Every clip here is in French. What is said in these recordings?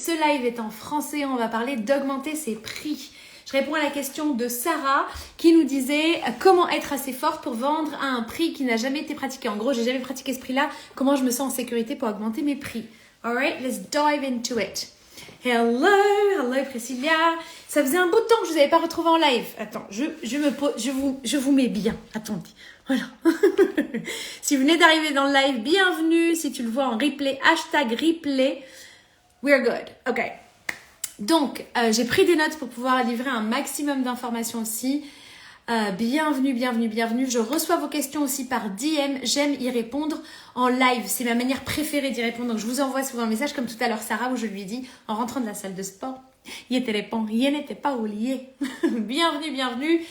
ce live est en français, on va parler d'augmenter ses prix. Je réponds à la question de Sarah qui nous disait comment être assez forte pour vendre à un prix qui n'a jamais été pratiqué. En gros, j'ai jamais pratiqué ce prix-là. Comment je me sens en sécurité pour augmenter mes prix? Alright, let's dive into it. Hello Priscilla. Ça faisait un bout de temps que je vous avais pas retrouvé en live. Attends, je vous mets bien. Attendez, voilà. Si vous venez d'arriver dans le live, bienvenue. Si tu le vois en replay, hashtag replay, we're good. Ok. Donc, j'ai pris des notes pour pouvoir livrer un maximum d'informations aussi. Bienvenue. Je reçois vos questions aussi par DM. J'aime y répondre en live. C'est ma manière préférée d'y répondre. Donc, je vous envoie souvent un message comme tout à l'heure Sarah où je lui ai dit en rentrant de la salle de sport. Il n'était pas oublié. Bienvenue.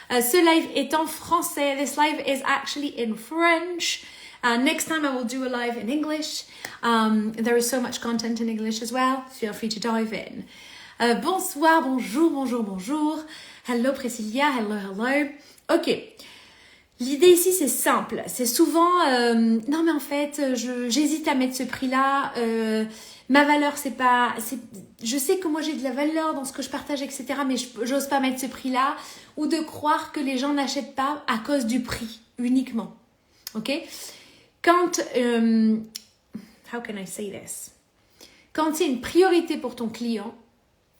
Ce live est en français. This live is actually in French. Next time I will do a live in English. There is so much content in English as well. Feel free to dive in. Bonsoir, bonjour. Hello Priscilla, hello. Ok. L'idée ici c'est simple. C'est souvent non mais en fait j'hésite à mettre ce prix-là. Ma valeur je sais que moi j'ai de la valeur dans ce que je partage etc. Mais j'ose pas mettre ce prix-là ou de croire que les gens n'achètent pas à cause du prix uniquement. Ok. Quand how can I say this? Quand c'est une priorité pour ton client,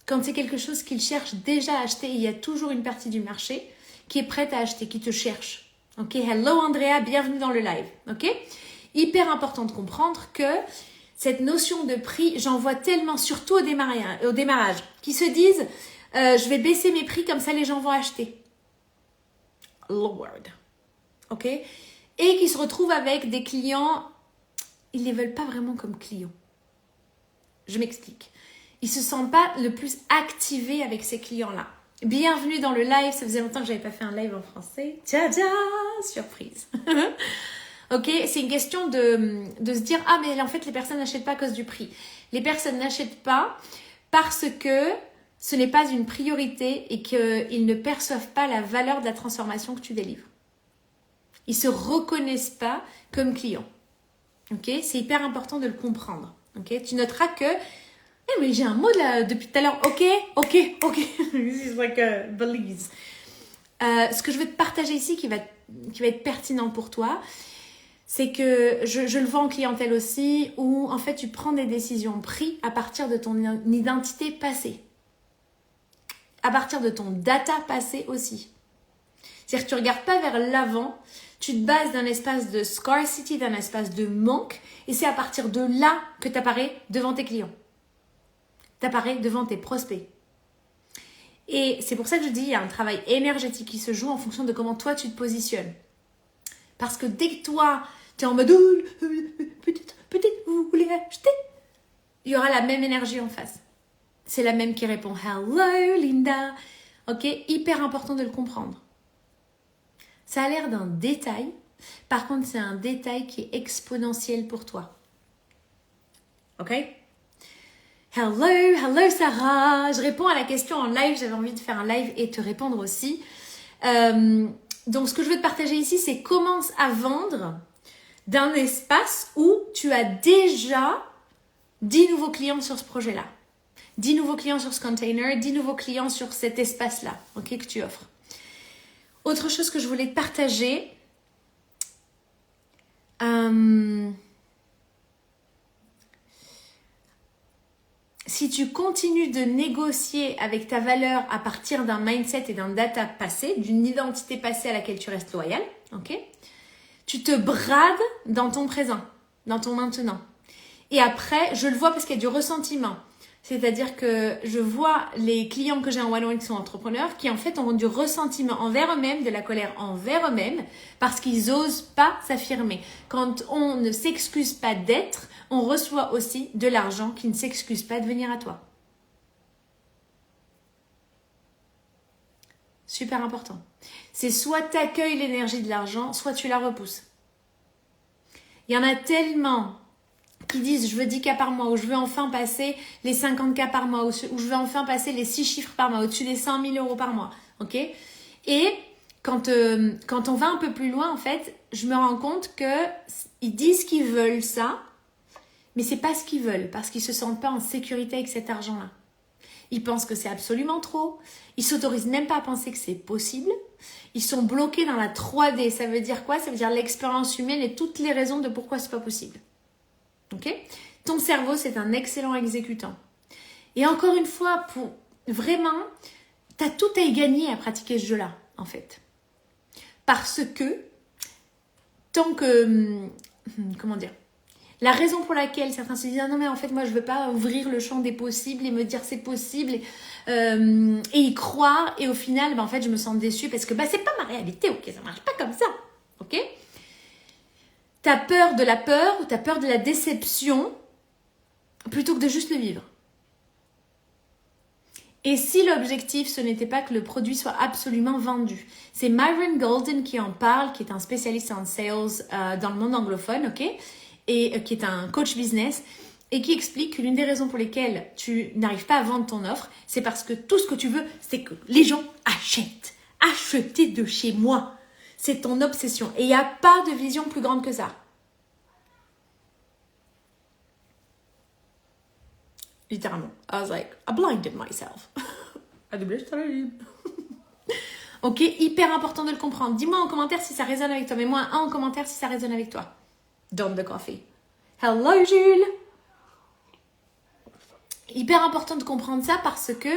quand c'est quelque chose qu'il cherche déjà à acheter, il y a toujours une partie du marché qui est prête à acheter, qui te cherche. Ok, hello Andrea, bienvenue dans le live. Ok, hyper important de comprendre que cette notion de prix, j'en vois tellement, surtout au démarrage, qui se disent je vais baisser mes prix comme ça les gens vont acheter. Lord. Ok, et qui se retrouvent avec des clients, ils les veulent pas vraiment comme clients. Je m'explique. Ils se sentent pas le plus activés avec ces clients-là. Bienvenue dans le live. Ça faisait longtemps que j'avais pas fait un live en français. Tcha-tcha, surprise. Ok, c'est une question de se dire ah mais en fait les personnes n'achètent pas à cause du prix. Les personnes n'achètent pas parce que ce n'est pas une priorité et qu'ils ne perçoivent pas la valeur de la transformation que tu délivres. Ils se reconnaissent pas comme clients. Ok, c'est hyper important de le comprendre. Ok, tu noteras que mais j'ai un mot là depuis tout à l'heure. Ok. This is like a Belize. Ce que je veux te partager ici qui va être pertinent pour toi, c'est que je le vois en clientèle aussi, où en fait tu prends des décisions prises à partir de ton identité passée. À partir de ton data passé aussi. C'est-à-dire que tu ne regardes pas vers l'avant, tu te bases d'un espace de scarcity, d'un espace de manque, et c'est à partir de là que tu apparais devant tes clients. T'apparais devant tes prospects. Et c'est pour ça que je dis, il y a un travail énergétique qui se joue en fonction de comment toi tu te positionnes. Parce que dès que toi, tu es en mode peut-être vous voulez acheter, il y aura la même énergie en face. C'est la même qui répond hello Linda. Ok, hyper important de le comprendre. Ça a l'air d'un détail, par contre c'est un détail qui est exponentiel pour toi. Ok? Hello Sarah. Je réponds à la question en live. J'avais envie de faire un live et te répondre aussi. Donc, ce que je veux te partager ici, c'est commence à vendre d'un espace où tu as déjà 10 nouveaux clients sur ce projet-là. 10 nouveaux clients sur ce container, 10 nouveaux clients sur cet espace-là, ok, que tu offres. Autre chose que je voulais te partager. Si tu continues de négocier avec ta valeur à partir d'un mindset et d'un data passé, d'une identité passée à laquelle tu restes loyal, ok, tu te brades dans ton présent, dans ton maintenant. Et après, je le vois parce qu'il y a du ressentiment. C'est-à-dire que je vois les clients que j'ai en one-on-one qui sont entrepreneurs qui en fait ont du ressentiment envers eux-mêmes, de la colère envers eux-mêmes parce qu'ils n'osent pas s'affirmer. Quand on ne s'excuse pas d'être, on reçoit aussi de l'argent qui ne s'excuse pas de venir à toi. Super important. C'est soit tu accueilles l'énergie de l'argent, soit tu la repousses. Il y en a tellement qui disent je veux 10 cas par mois, ou je veux enfin passer les 50 cas par mois, ou je veux enfin passer les 6 chiffres par mois, au-dessus des 100 000 euros par mois. Ok ? Et quand on va un peu plus loin, en fait, je me rends compte qu'ils disent qu'ils veulent ça, Mais c'est pas ce qu'ils veulent parce qu'ils se sentent pas en sécurité avec cet argent-là. Ils pensent que c'est absolument trop. Ils s'autorisent même pas à penser que c'est possible. Ils sont bloqués dans la 3D. Ça veut dire quoi? Ça veut dire l'expérience humaine et toutes les raisons de pourquoi c'est pas possible. Ok? Ton cerveau, c'est un excellent exécutant. Et encore une fois, pour vraiment, tu as tout à y gagner à pratiquer ce jeu-là, en fait. Parce que, tant que, comment dire, la raison pour laquelle certains se disent « Ah non, mais en fait, moi, je veux pas ouvrir le champ des possibles et me dire c'est possible et y croire. » Et au final, en fait, je me sens déçue parce que c'est pas ma réalité, ok? Ça marche pas comme ça, ok? T'as peur de la peur ou t'as peur de la déception plutôt que de juste le vivre. Et si l'objectif, ce n'était pas que le produit soit absolument vendu. C'est Myron Golden qui en parle, qui est un spécialiste en sales dans le monde anglophone, ok? Et qui est un coach business et qui explique que l'une des raisons pour lesquelles tu n'arrives pas à vendre ton offre, c'est parce que tout ce que tu veux, c'est que les gens achètent. Acheter de chez moi. C'est ton obsession. Et il n'y a pas de vision plus grande que ça. Littéralement. I was like, I blinded myself. Ok, hyper important de le comprendre. Dis-moi en commentaire si ça résonne avec toi. Mets-moi un 1 en commentaire si ça résonne avec toi. Don't the coffee. Hello Jules. Hyper important de comprendre ça parce que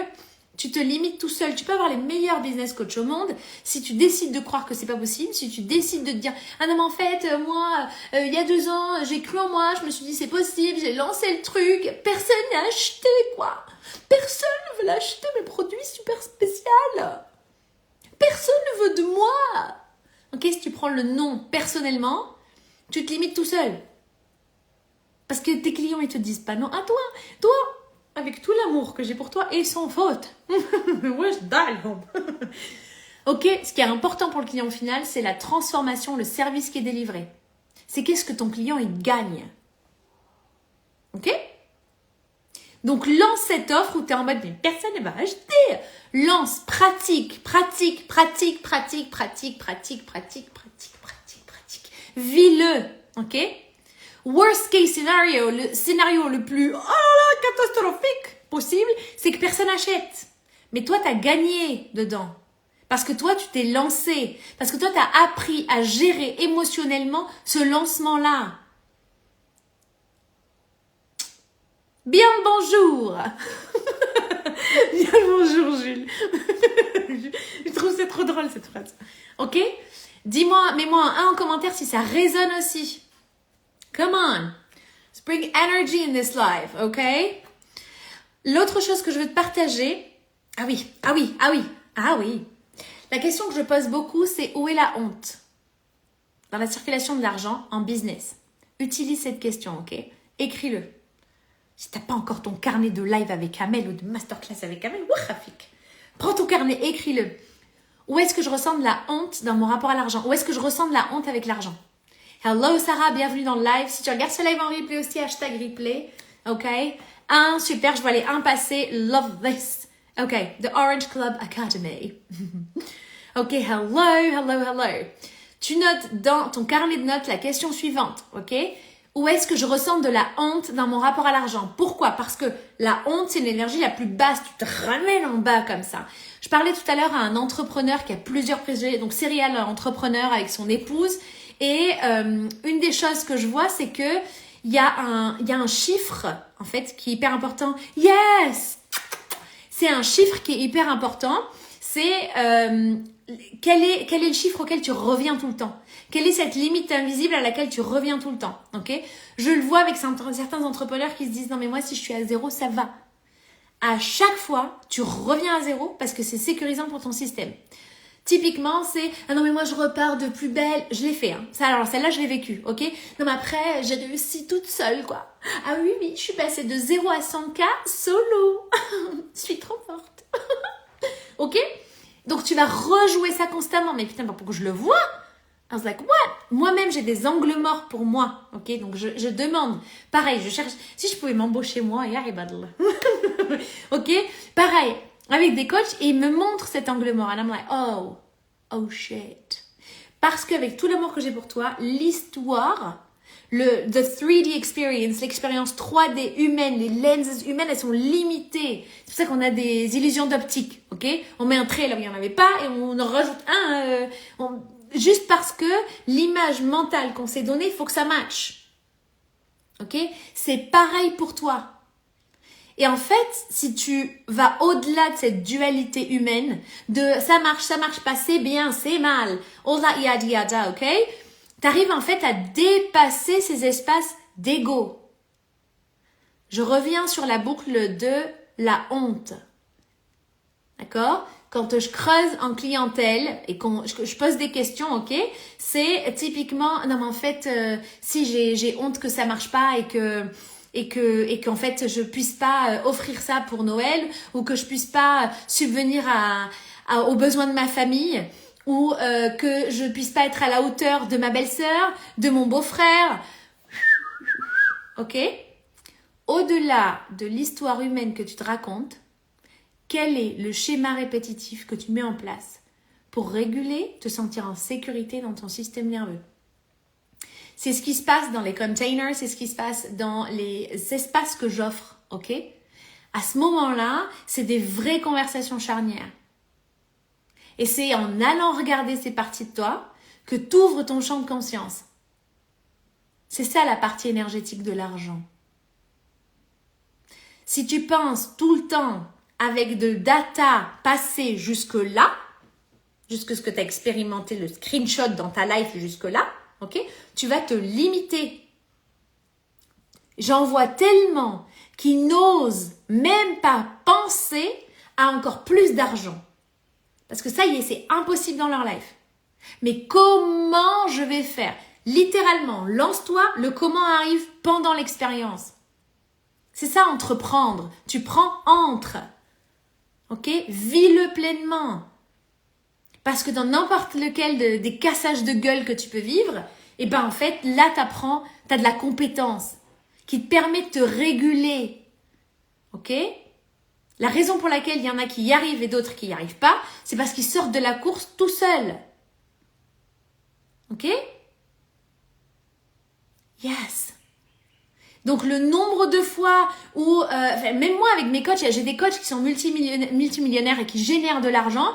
tu te limites tout seul. Tu peux avoir les meilleurs business coachs au monde. Si tu décides de croire que c'est pas possible, si tu décides de te dire « Ah non mais en fait, moi, il y a 2 ans, j'ai cru en moi, je me suis dit c'est possible, j'ai lancé le truc, personne n'a acheté quoi. Personne ne veut l'acheter, mes produits super spéciaux. Personne ne veut de moi. » Ok, si tu prends le nom personnellement, tu te limites tout seul. Parce que tes clients, ils te disent pas non à toi. Toi, avec tout l'amour que j'ai pour toi, et sans faute. Ouais, je dalle. Ok, ce qui est important pour le client final, c'est la transformation, le service qui est délivré. C'est qu'est-ce que ton client, il gagne. Ok? Donc, lance cette offre où tu es en mode, mais personne ne va acheter. Lance, pratique. Vis-le. Ok? Worst case scenario, le scénario le plus catastrophique possible, c'est que personne n'achète. Mais toi, tu as gagné dedans. Parce que toi, tu t'es lancé. Parce que toi, tu as appris à gérer émotionnellement ce lancement-là. Bien le bonjour. Bien le bonjour, Jules. Je trouve c'est trop drôle cette phrase. Ok? Dis-moi, mets-moi un 1 en commentaire si ça résonne aussi. Come on. Let's bring energy in this life, ok? L'autre chose que je veux te partager... Ah oui. La question que je pose beaucoup, c'est où est la honte? Dans la circulation de l'argent en business. Utilise cette question, ok? Écris-le. Si tu n'as pas encore ton carnet de live avec Amel ou de masterclass avec Amel, wahafik. Prends ton carnet, écris-le. Où est-ce que je ressens de la honte dans mon rapport à l'argent? Où est-ce que je ressens de la honte avec l'argent? Hello Sarah, bienvenue dans le live. Si tu regardes ce live en replay aussi, hashtag replay. Ok. Super, je vois les 1 passer. Love this. Ok, The Orange Club Academy. Ok, hello. Tu notes dans ton carnet de notes la question suivante. Ok. Où est-ce que je ressens de la honte dans mon rapport à l'argent? Pourquoi? Parce que la honte, c'est l'énergie la plus basse. Tu te ramènes en bas comme ça. Je parlais tout à l'heure à un entrepreneur qui a plusieurs projets, donc serial entrepreneur avec son épouse. Et une des choses que je vois, c'est que il y a un chiffre, en fait, qui est hyper important. Yes! C'est un chiffre qui est hyper important. C'est quel est le chiffre auquel tu reviens tout le temps? Quelle est cette limite invisible à laquelle tu reviens tout le temps? Ok? Je le vois avec certains entrepreneurs qui se disent « Non mais moi, si je suis à 0, ça va. » À chaque fois, tu reviens à 0 parce que c'est sécurisant pour ton système. Typiquement, c'est « Ah non mais moi, je repars de plus belle. » Je l'ai fait. Hein. Alors celle-là, je l'ai vécue. Ok? Non mais après, j'ai réussi toute seule, quoi. Ah oui, je suis passée de 0 à 100K solo. Je suis trop forte. Ok? Donc, tu vas rejouer ça constamment. Mais putain, pourquoi je le vois? I was like, what? Moi-même, j'ai des angles morts pour moi. Ok? Donc, je demande. Pareil, je cherche. Si je pouvais m'embaucher moi, ok? Pareil, avec des coachs, et ils me montrent cet angle mort. And I'm like, oh shit. Parce qu'avec tout l'amour que j'ai pour toi, l'histoire, the 3D experience, l'expérience 3D humaine, les lenses humaines, elles sont limitées. C'est pour ça qu'on a des illusions d'optique, ok? On met un trait là où il n'y en avait pas et on en rajoute un, juste parce que l'image mentale qu'on s'est donnée, il faut que ça matche. Ok? C'est pareil pour toi. Et en fait, si tu vas au-delà de cette dualité humaine, de ça marche pas, c'est bien, c'est mal, all that yada yada, ok? T'arrives en fait à dépasser ces espaces d'ego. Je reviens sur la boucle de la honte. D'accord? Quand je creuse en clientèle et je pose des questions, ok? C'est typiquement, non mais en fait, si j'ai honte que ça marche pas et qu'en fait je puisse pas offrir ça pour Noël ou que je puisse pas subvenir aux besoins de ma famille ou que je puisse pas être à la hauteur de ma belle-sœur, de mon beau-frère. Ok? Au-delà de l'histoire humaine que tu te racontes, quel est le schéma répétitif que tu mets en place pour réguler, te sentir en sécurité dans ton système nerveux? C'est ce qui se passe dans les containers, c'est ce qui se passe dans les espaces que j'offre, ok? À ce moment-là, c'est des vraies conversations charnières. Et c'est en allant regarder ces parties de toi que tu ouvres ton champ de conscience. C'est ça la partie énergétique de l'argent. Si tu penses tout le temps avec de data passée jusque-là, jusque ce que tu as expérimenté, le screenshot dans ta life jusque-là, ok, tu vas te limiter. J'en vois tellement qui n'osent même pas penser à encore plus d'argent. Parce que ça y est, c'est impossible dans leur life. Mais comment je vais faire? Littéralement, lance-toi, le comment arrive pendant l'expérience. C'est ça, entreprendre. Tu prends entre. Ok? Vis-le pleinement. Parce que dans n'importe lequel des cassages de gueule que tu peux vivre, et ben en fait, là, t'as de la compétence qui te permet de te réguler. Ok? La raison pour laquelle il y en a qui y arrivent et d'autres qui n'y arrivent pas, c'est parce qu'ils sortent de la course tout seuls. Ok? Yes. Donc le nombre de fois où, même moi avec mes coachs, j'ai des coachs qui sont multimillionnaires et qui génèrent de l'argent,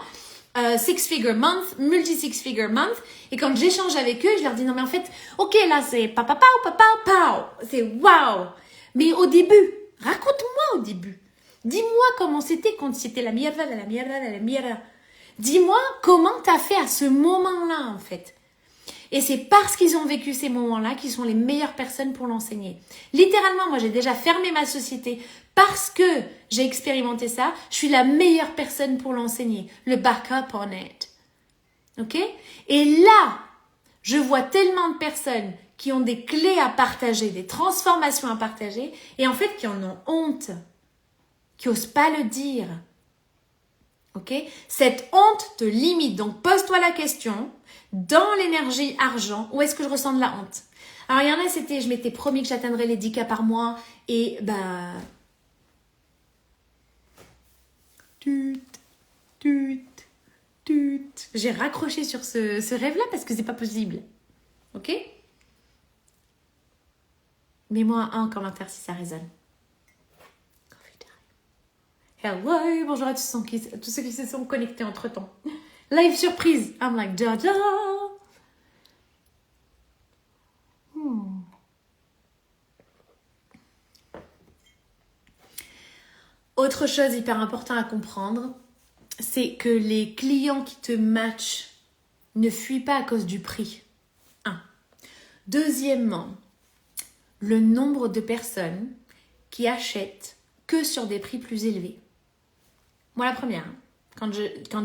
six-figure month, multi-six-figure month, et quand j'échange avec eux, je leur dis non mais en fait, ok là c'est papa pao, c'est wow. Mais au début, raconte-moi au début. Dis-moi comment c'était quand c'était la mierda. Dis-moi comment t'as fait à ce moment-là en fait. Et c'est parce qu'ils ont vécu ces moments-là qu'ils sont les meilleures personnes pour l'enseigner. Littéralement, moi j'ai déjà fermé ma société parce que j'ai expérimenté ça. Je suis la meilleure personne pour l'enseigner. Le backup on it. Ok? Et là, je vois tellement de personnes qui ont des clés à partager, des transformations à partager, et en fait qui en ont honte, qui n'osent pas le dire. Ok? Cette honte te limite. Donc pose-toi la question. Dans l'énergie argent, où est-ce que je ressens de la honte? Alors, il y en a, je m'étais promis que j'atteindrais les 10K par mois et j'ai raccroché sur ce rêve-là parce que c'est pas possible. Ok? Mets-moi un commentaire si ça résonne. Hello, bonjour à tous ceux qui se sont connectés entre-temps. Live surprise. I'm like, da da. Autre chose hyper important à comprendre, c'est que les clients qui te matchent ne fuient pas à cause du prix. 1. Deuxièmement, le nombre de personnes qui achètent que sur des prix plus élevés. Moi, la première, quand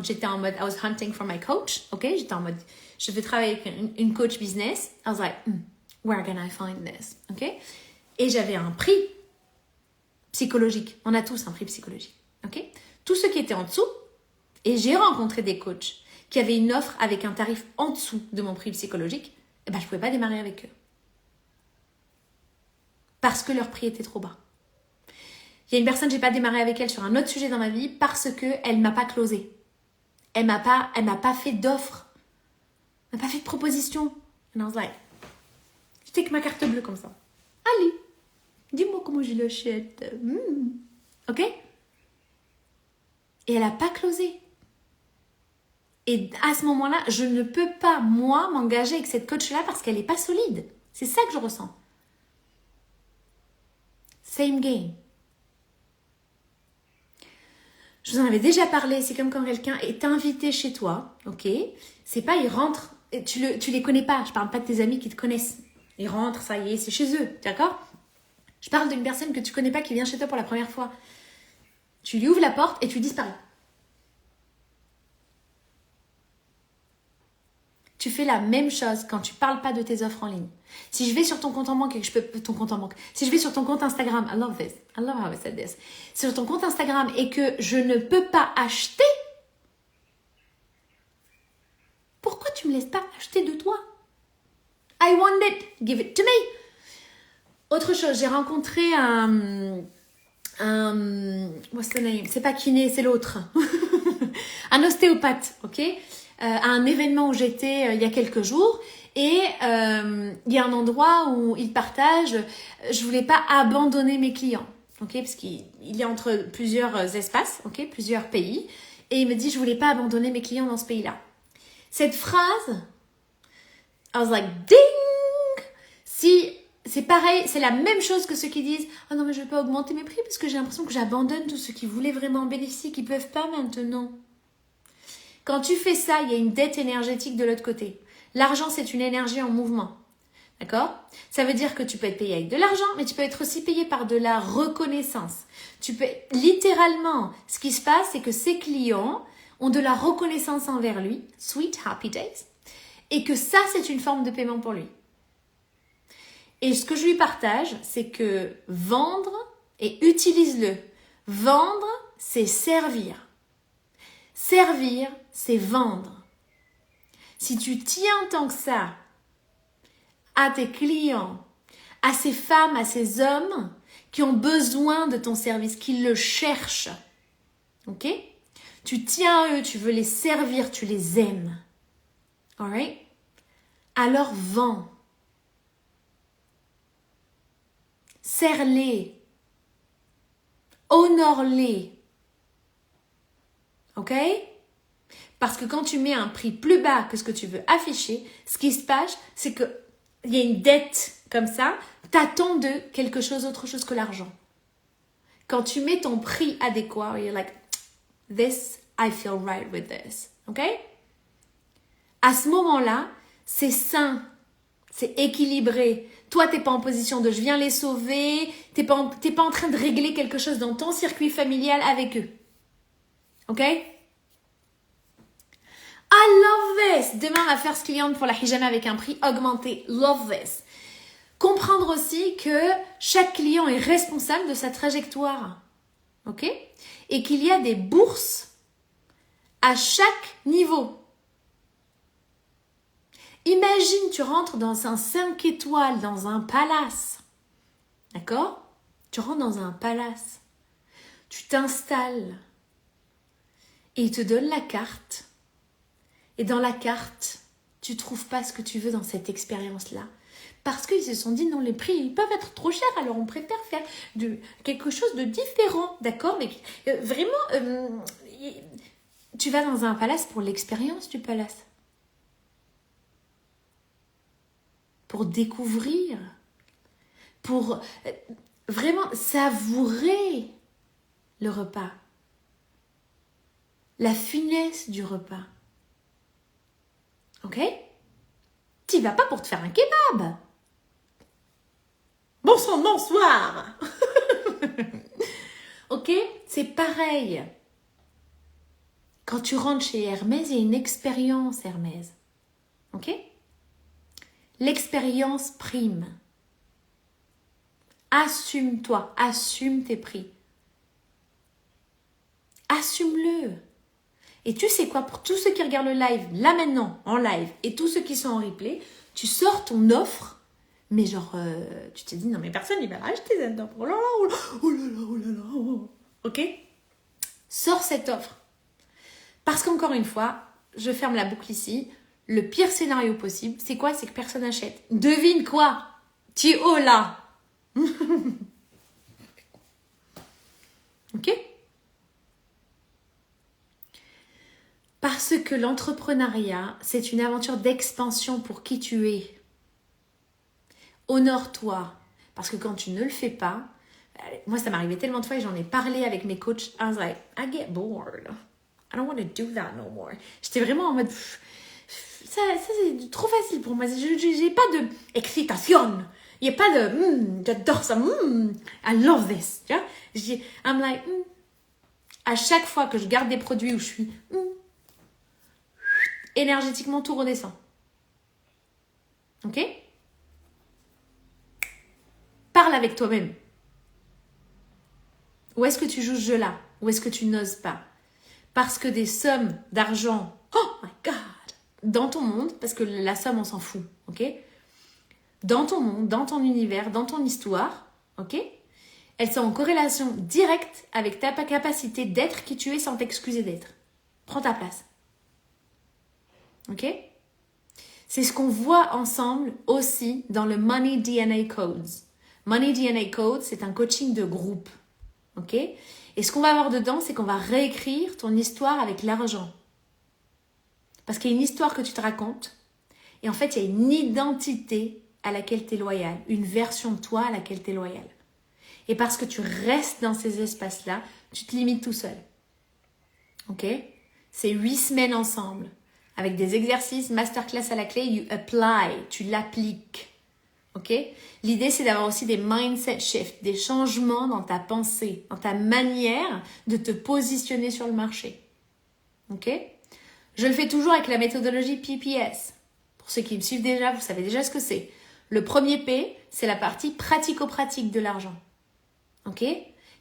j'étais en mode I was hunting for my coach, ok, j'étais en mode je veux travailler avec une coach business. I was like, where can I find this, ok? Et j'avais un prix psychologique. On a tous un prix psychologique, ok? Tous ceux qui étaient en dessous, et j'ai rencontré des coachs qui avaient une offre avec un tarif en dessous de mon prix psychologique, et ben je pouvais pas démarrer avec eux parce que leur prix était trop bas. Il y a une personne, j'ai pas démarré avec elle sur un autre sujet dans ma vie parce que elle m'a pas closé. Elle m'a pas fait d'offre. Elle m'a pas fait de proposition. And I was like, take ma carte bleue comme ça. Allez, dis-moi comment je l'achète. Ok? Et elle n'a pas closé. Et à ce moment-là, je ne peux pas, moi, m'engager avec cette coach-là parce qu'elle n'est pas solide. C'est ça que je ressens. Same game. Je vous en avais déjà parlé, c'est comme quand quelqu'un est invité chez toi, ok? C'est pas, il rentre, tu les connais pas, je parle pas de tes amis qui te connaissent. Ils rentrent, ça y est, c'est chez eux, d'accord? Je parle d'une personne que tu connais pas qui vient chez toi pour la première fois. Tu lui ouvres la porte et tu disparais. Tu fais la même chose quand tu parles pas de tes offres en ligne. Si je vais sur ton compte en banque et que je peux si je vais sur ton compte Instagram, I love this, I love how I said this. Sur ton compte Instagram et que je ne peux pas acheter, pourquoi tu me laisses pas acheter de toi? I want it, give it to me. Autre chose, j'ai rencontré what's the name? C'est pas kiné, c'est l'autre. Un ostéopathe, ok? À un événement où j'étais il y a quelques jours et il y a un endroit où il partage je voulais pas abandonner mes clients, ok, parce qu'il est entre plusieurs espaces, ok, plusieurs pays, et il me dit je voulais pas abandonner mes clients dans ce pays-là. Cette phrase, I was like ding. Si c'est pareil, c'est la même chose que ceux qui disent ah non mais je vais pas augmenter mes prix parce que j'ai l'impression que j'abandonne tous ceux qui voulaient vraiment en bénéficier qui peuvent pas maintenant. Quand tu fais ça, il y a une dette énergétique de l'autre côté. L'argent, c'est une énergie en mouvement. D'accord? Ça veut dire que tu peux être payé avec de l'argent, mais tu peux être aussi payé par de la reconnaissance. Tu peux, littéralement, ce qui se passe, c'est que ses clients ont de la reconnaissance envers lui, sweet happy days, et que ça, c'est une forme de paiement pour lui. Et ce que je lui partage, c'est que vendre, et utilise-le, vendre, c'est servir. Servir, c'est vendre. Si tu tiens tant que ça à tes clients, à ces femmes, à ces hommes qui ont besoin de ton service, qui le cherchent, ok? Tu tiens à eux, tu veux les servir, tu les aimes. Alright? Alors vends. Sers-les. Honore-les. Ok? Parce que quand tu mets un prix plus bas que ce que tu veux afficher, ce qui se passe, c'est qu'il y a une dette comme ça, t'attends de quelque chose autre chose que l'argent. Quand tu mets ton prix adéquat, you're like, this, I feel right with this. Ok? À ce moment-là, c'est sain, c'est équilibré. Toi, t'es pas en position de je viens les sauver, t'es pas en train de régler quelque chose dans ton circuit familial avec eux. Ok? I love this. Demain, ma first cliente pour la hijama avec un prix augmenté. Love this. Comprendre aussi que chaque client est responsable de sa trajectoire. Ok? Et qu'il y a des bourses à chaque niveau. Imagine, tu rentres dans un 5 étoiles, dans un palace. D'accord? Tu rentres dans un palace. Tu t'installes. Et ils te donnent la carte. Et dans la carte, tu trouves pas ce que tu veux dans cette expérience-là. Parce qu'ils se sont dit, non, les prix, ils peuvent être trop chers, alors on préfère faire quelque chose de différent, d'accord? Mais vraiment, tu vas dans un palace pour l'expérience du palace. Pour découvrir, pour vraiment savourer le repas. La finesse du repas. Ok? Tu vas pas pour te faire un kebab. Bonsoir. Ok? C'est pareil. Quand tu rentres chez Hermès, il y a une expérience Hermès. Ok? L'expérience prime. Assume-toi, assume tes prix. Assume-le. Et tu sais quoi, pour tous ceux qui regardent le live, là maintenant, en live, et tous ceux qui sont en replay, tu sors ton offre, mais genre, tu te dis, non mais personne il va l'acheter cette offre. Oh là là, oh là là, oh là là. Ok? Sors cette offre. Parce qu'encore une fois, je ferme la boucle ici, le pire scénario possible, c'est quoi? C'est que personne n'achète. Devine quoi? Tu es haut là. Ok? Parce que l'entrepreneuriat, c'est une aventure d'expansion pour qui tu es. Honore-toi. Parce que quand tu ne le fais pas, moi ça m'arrivait tellement de fois et j'en ai parlé avec mes coachs. I was like, I get bored. I don't want to do that no more. J'étais vraiment en mode, ça c'est trop facile pour moi. J'ai pas de excitation. Il n'y a pas de, j'adore ça. I love this. Tu vois? I'm like, à chaque fois que je garde des produits où je suis, énergétiquement tout redescend. Ok? Parle avec toi-même. Où est-ce que tu joues ce jeu-là? Où est-ce que tu n'oses pas? Parce que des sommes d'argent, oh my God, dans ton monde, parce que la somme, on s'en fout, ok? Dans ton monde, dans ton univers, dans ton histoire, ok? Elles sont en corrélation directe avec ta capacité d'être qui tu es sans t'excuser d'être. Prends ta place. Ok? C'est ce qu'on voit ensemble aussi dans le Money DNA Codes. Money DNA Codes, c'est un coaching de groupe. Ok? Et ce qu'on va avoir dedans, c'est qu'on va réécrire ton histoire avec l'argent. Parce qu'il y a une histoire que tu te racontes. Et en fait, il y a une identité à laquelle tu es loyal. Une version de toi à laquelle tu es loyal. Et parce que tu restes dans ces espaces-là, tu te limites tout seul. Ok? C'est 8 semaines ensemble. Avec des exercices, masterclass à la clé, you apply, tu l'appliques. Ok? L'idée, c'est d'avoir aussi des mindset shifts, des changements dans ta pensée, dans ta manière de te positionner sur le marché. Ok? Je le fais toujours avec la méthodologie PPS. Pour ceux qui me suivent déjà, vous savez déjà ce que c'est. Le premier P, c'est la partie pratico-pratique de l'argent. Ok?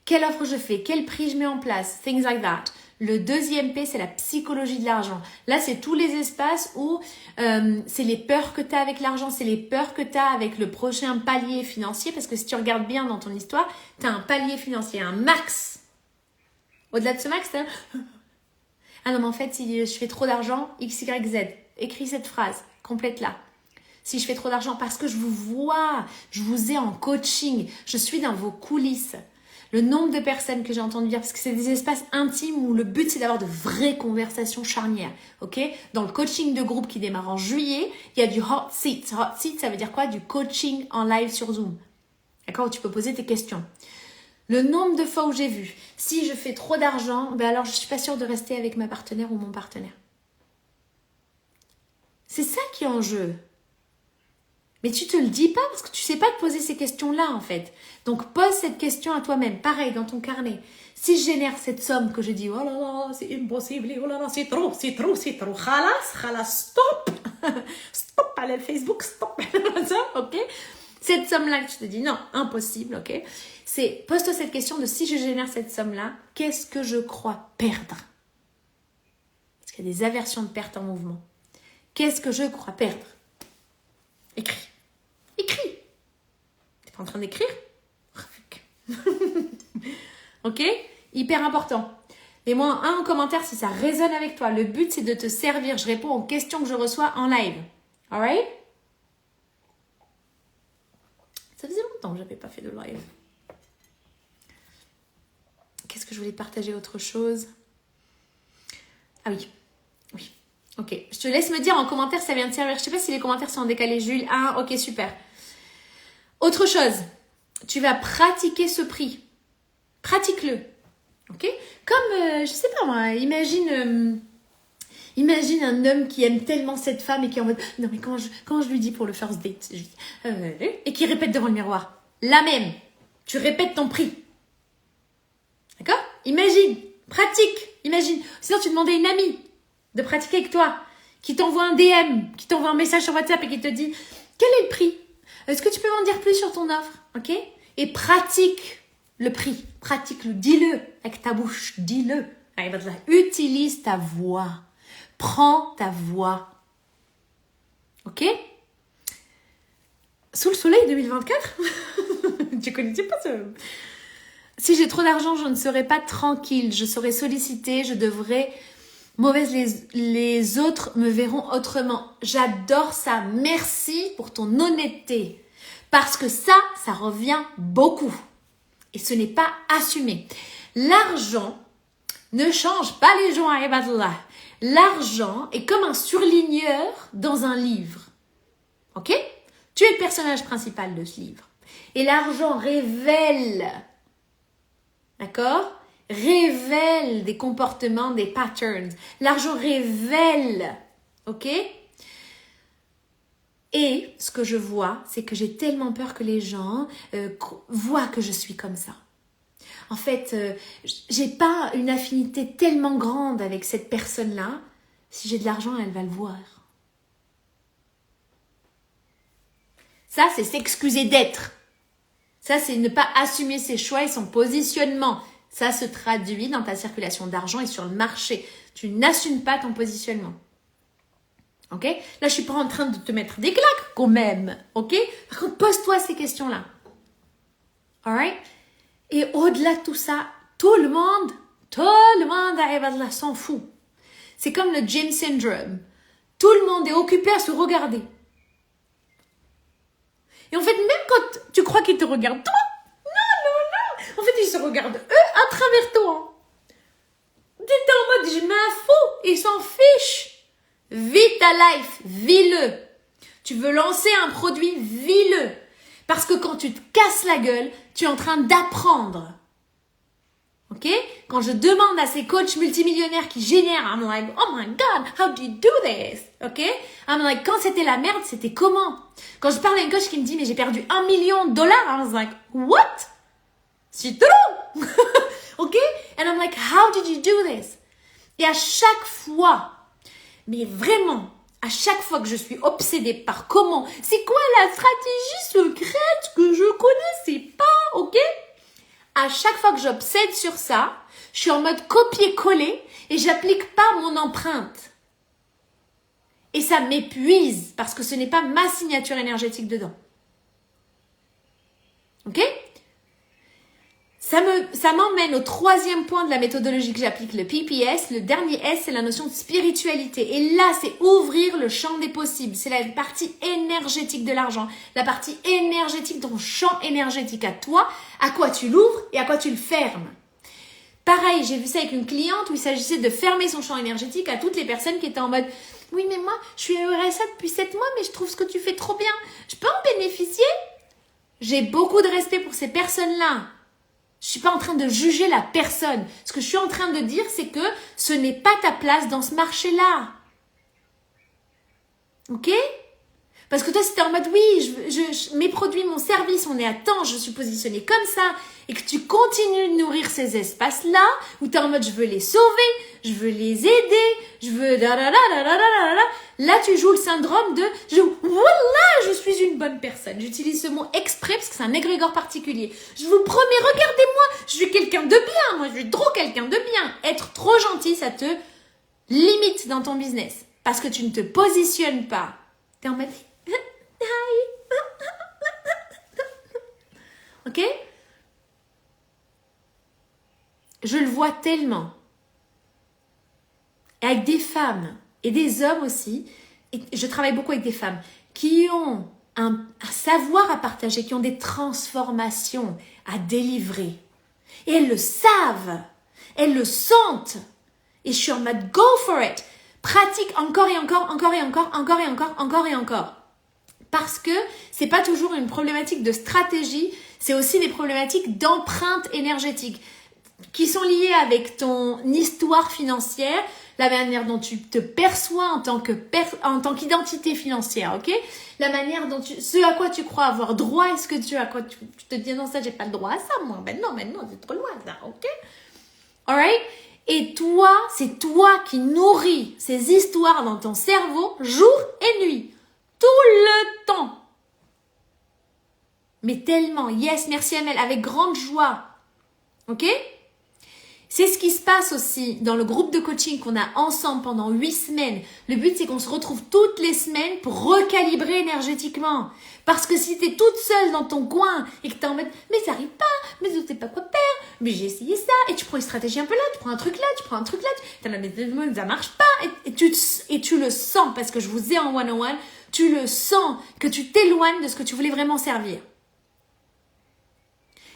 Quelle offre je fais? Quel prix je mets en place? Things like that. Le deuxième P, c'est la psychologie de l'argent. Là, c'est tous les espaces où c'est les peurs que tu as avec l'argent, c'est les peurs que tu as avec le prochain palier financier. Parce que si tu regardes bien dans ton histoire, tu as un palier financier, un max. Au-delà de ce max, tu as... Ah non, mais en fait, si je fais trop d'argent, X, Y, Z. Écris cette phrase, complète-la. Si je fais trop d'argent, parce que je vous vois, je vous ai en coaching, je suis dans vos coulisses. Le nombre de personnes que j'ai entendu dire, parce que c'est des espaces intimes où le but c'est d'avoir de vraies conversations charnières, ok? Dans le coaching de groupe qui démarre en juillet, il y a du hot seat. Hot seat, ça veut dire quoi? Du coaching en live sur Zoom. D'accord? Où tu peux poser tes questions. Le nombre de fois où j'ai vu, si je fais trop d'argent, ben alors je suis pas sûre de rester avec ma partenaire ou mon partenaire. C'est ça qui est en jeu. Mais tu te le dis pas parce que tu sais pas te poser ces questions-là en fait. Donc pose cette question à toi-même. Pareil dans ton carnet. Si je génère cette somme que je dis, oh là là, c'est impossible, oh là là, c'est trop. Khalas, stop. Stop, allez le Facebook, stop. Ça, ok? Cette somme-là que tu te dis, non, impossible, ok? C'est, pose-toi cette question de si je génère cette somme-là, qu'est-ce que je crois perdre? Parce qu'il y a des aversions de perte en mouvement. Qu'est-ce que je crois perdre? Écris. Écris. T'es pas en train d'écrire? Ok? Hyper important. Mets-moi un en commentaire si ça résonne avec toi. Le but, c'est de te servir. Je réponds aux questions que je reçois en live. Alright? Ça faisait longtemps que j'avais pas fait de live. Qu'est-ce que je voulais partager autre chose? Ah oui. Oui. Ok. Je te laisse me dire en commentaire si ça vient te servir. Je sais pas si les commentaires sont en décalé. Jules. Ah, ok, super. Autre chose. Tu vas pratiquer ce prix. Pratique-le. Ok? Comme, je sais pas moi, imagine un homme qui aime tellement cette femme et qui est en mode, non mais quand je lui dis pour le first date, je dis, et qui répète devant le miroir. La même. Tu répètes ton prix. D'accord? Imagine. Pratique. Imagine. Sinon, tu demandais à une amie de pratiquer avec toi, qui t'envoie un DM, qui t'envoie un message sur WhatsApp et qui te dit, quel est le prix? Est-ce que tu peux m'en dire plus sur ton offre? Ok? Et pratique le prix. Pratique-le. Dis-le avec ta bouche. Dis-le. Utilise ta voix. Prends ta voix. Ok? Sous le soleil 2024? Tu connaissais pas ça? Si j'ai trop d'argent, je ne serai pas tranquille. Je serai sollicitée. Je devrais... Mauvaise, les autres me verront autrement. J'adore ça. Merci pour ton honnêteté. Parce que ça revient beaucoup. Et ce n'est pas assumé. L'argent ne change pas les gens, ibadallah. L'argent est comme un surligneur dans un livre. Ok? Tu es le personnage principal de ce livre. Et l'argent révèle, d'accord? Révèle des comportements, des patterns. L'argent révèle, ok? Et ce que je vois, c'est que j'ai tellement peur que les gens voient que je suis comme ça. En fait, j'ai pas une affinité tellement grande avec cette personne-là. Si j'ai de l'argent, elle va le voir. Ça, c'est s'excuser d'être. Ça, c'est ne pas assumer ses choix et son positionnement. Ça se traduit dans ta circulation d'argent et sur le marché. Tu n'assumes pas ton positionnement. Ok? Là, je suis pas en train de te mettre des claques quand même. Ok? Par contre, pose-toi ces questions-là. Alright? Et au-delà de tout ça, tout le monde, ibadallah, s'en fout. C'est comme le gym syndrome. Tout le monde est occupé à se regarder. Et en fait, même quand tu crois qu'ils te regardent, toi, non. En fait, ils se regardent, eux, à travers toi. T'es en mode, je m'en fous. Ils s'en fichent. Vis ta life, vis-le. Tu veux lancer un produit, vis-le. Parce que quand tu te casses la gueule, tu es en train d'apprendre. Ok? Quand je demande à ces coachs multimillionnaires qui génèrent, I'm like, oh my God, how do you do this? Ok? I'm like, quand c'était la merde, c'était comment? Quand je parle à une coach qui me dit, mais j'ai perdu $1 million, I was like, what? C'est trop! Ok? And I'm like, how did you do this? Et à chaque fois, mais vraiment, à chaque fois que je suis obsédée par comment, c'est quoi la stratégie secrète que je connaissais pas, ok? À chaque fois que j'obsède sur ça, je suis en mode copier-coller et j'applique pas mon empreinte. Et ça m'épuise parce que ce n'est pas ma signature énergétique dedans. Ok? Ça m'emmène au troisième point de la méthodologie que j'applique, le PPS. Le dernier S, c'est la notion de spiritualité. Et là, c'est ouvrir le champ des possibles. C'est la partie énergétique de l'argent. La partie énergétique de ton champ énergétique à toi, à quoi tu l'ouvres et à quoi tu le fermes. Pareil, j'ai vu ça avec une cliente où il s'agissait de fermer son champ énergétique à toutes les personnes qui étaient en mode « Oui, mais moi, je suis RSA depuis 7 mois, mais je trouve ce que tu fais trop bien. Je peux en bénéficier ?» J'ai beaucoup de respect pour ces personnes-là. Je suis pas en train de juger la personne. Ce que je suis en train de dire, c'est que ce n'est pas ta place dans ce marché-là. Ok? Parce que toi, si t'es en mode, oui, mes produits, mon service, on est à temps, je suis positionnée comme ça, et que tu continues de nourrir ces espaces-là, où t'es en mode, je veux les sauver, je veux les aider, je veux là, tu joues le syndrome de, voilà, je suis une bonne personne. J'utilise ce mot exprès parce que c'est un égrégore particulier. Je vous promets, regardez-moi, je suis quelqu'un de bien, moi, je suis trop quelqu'un de bien. Être trop gentil, ça te limite dans ton business. Parce que tu ne te positionnes pas. T'es en mode, ok? Je le vois tellement. Et avec des femmes et des hommes aussi, et je travaille beaucoup avec des femmes qui ont un savoir à partager, qui ont des transformations à délivrer. Et elles le savent, elles le sentent. Et je suis en mode go for it. Pratique encore et encore, encore et encore, encore et encore, encore et encore. Parce que c'est pas toujours une problématique de stratégie, c'est aussi des problématiques d'empreinte énergétique qui sont liées avec ton histoire financière, la manière dont tu te perçois en tant qu'identité financière, ok? La manière dont ce à quoi tu crois avoir droit, est-ce que tu te dis non, ça j'ai pas le droit à ça, moi, ben non, c'est trop loin ça, ok? Alright? Et toi, c'est toi qui nourris ces histoires dans ton cerveau jour et nuit. Tout le temps. Mais tellement. Yes, merci Amel. Avec grande joie. Ok? C'est ce qui se passe aussi dans le groupe de coaching qu'on a ensemble pendant 8 semaines. Le but, c'est qu'on se retrouve toutes les semaines pour recalibrer énergétiquement. Parce que si tu es toute seule dans ton coin et que tu es en mode « mais ça arrive pas, mais je sais pas quoi faire, mais j'ai essayé ça » et tu prends une stratégie un peu là, tu prends un truc là, tu prends un truc là, ça marche pas et tu le sens parce que je vous ai en one-on-one Tu le sens que tu t'éloignes de ce que tu voulais vraiment servir.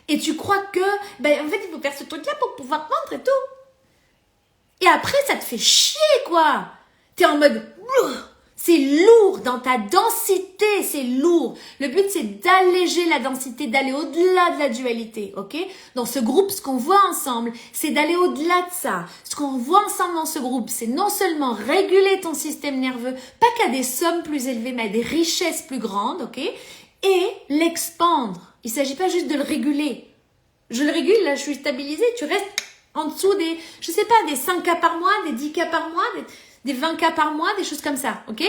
Et tu crois que, en fait, il faut faire ce truc-là pour pouvoir vendre et tout. Et après, ça te fait chier, quoi. T'es en mode, c'est lourd dans ta densité, c'est lourd. Le but, c'est d'alléger la densité, d'aller au-delà de la dualité, ok? Dans ce groupe, ce qu'on voit ensemble, c'est d'aller au-delà de ça. Ce qu'on voit ensemble dans ce groupe, c'est non seulement réguler ton système nerveux, pas qu'à des sommes plus élevées, mais à des richesses plus grandes, ok? Et l'expandre. Il s'agit pas juste de le réguler. Je le régule, là, je suis stabilisée, tu restes en dessous des, je sais pas, des 5 cas par mois, des 10 cas par mois, des 20 cas par mois, des choses comme ça, ok?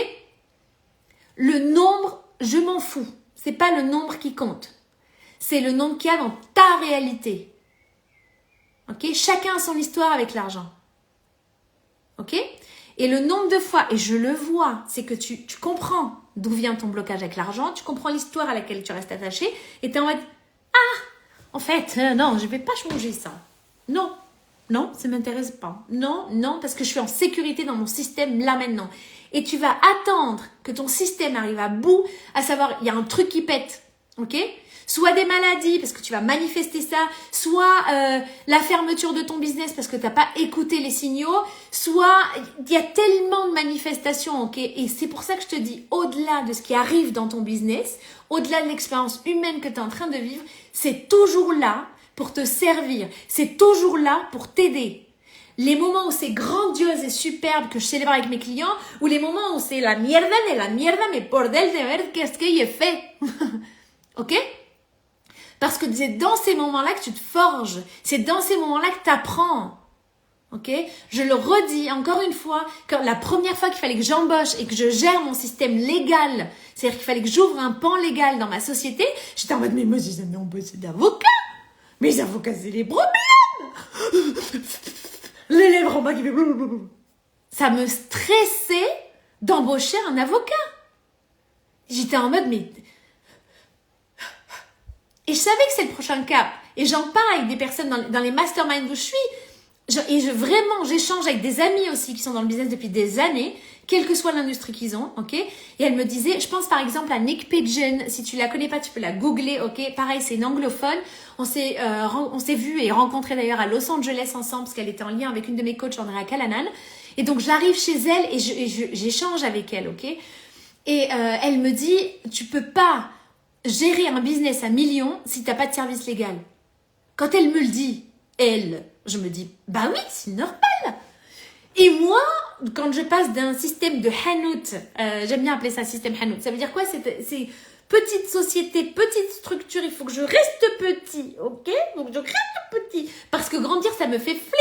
Le nombre, je m'en fous. C'est pas le nombre qui compte. C'est le nombre qu'il y a dans ta réalité. Ok? Chacun a son histoire avec l'argent. Ok? Et le nombre de fois, et je le vois, c'est que tu comprends d'où vient ton blocage avec l'argent, tu comprends l'histoire à laquelle tu restes attaché, et tu es en mode, en fait, non, je vais pas changer ça. Non, non, ça m'intéresse pas. Non, non, parce que je suis en sécurité dans mon système là maintenant. Et tu vas attendre que ton système arrive à bout, à savoir, il y a un truc qui pète, ok? Soit des maladies, parce que tu vas manifester ça, soit la fermeture de ton business parce que tu n'as pas écouté les signaux, soit il y a tellement de manifestations, ok? Et c'est pour ça que je te dis, au-delà de ce qui arrive dans ton business, au-delà de l'expérience humaine que tu es en train de vivre, c'est toujours là pour te servir, c'est toujours là pour t'aider. Les moments où c'est grandiose et superbe que je célèbre avec mes clients, ou les moments où c'est la mierda de la mierda, mais bordel de ver qu'est-ce qu'il a fait. Ok? Parce que c'est dans ces moments-là que tu te forges. C'est dans ces moments-là que tu apprends. Ok? Je le redis encore une fois, quand la première fois qu'il fallait que j'embauche et que je gère mon système légal, c'est-à-dire qu'il fallait que j'ouvre un pan légal dans ma société, j'étais en mode, mais moi j'ai jamais embauché d'avocat. Mais les avocats, c'est les problèmes. Les lèvres en bas qui fait blablabla. Ça me stressait d'embaucher un avocat. J'étais en mode, mais... Et je savais que c'est le prochain cap. Et j'en parle avec des personnes dans les masterminds où je suis. Vraiment, j'échange avec des amis aussi qui sont dans le business depuis des années, quelle que soit l'industrie qu'ils ont, ok? Et elle me disait, je pense par exemple à Nick Pigeon, si tu la connais pas, tu peux la googler, ok? Pareil, c'est une anglophone. On s'est vu et rencontré d'ailleurs à Los Angeles ensemble parce qu'elle était en lien avec une de mes coachs, Andrea Callanan. Et donc j'arrive chez elle et j'échange avec elle, ok? Et elle me dit, tu peux pas gérer un business à millions si t'as pas de service légal. Quand elle me le dit, je me dis, bah oui, c'est normal. Et moi, quand je passe d'un système de Hanout, j'aime bien appeler ça système Hanout, ça veut dire quoi? C'est petite société, petite structure, il faut que je reste petit, ok? Donc je reste petit. Parce que grandir, ça me fait flipper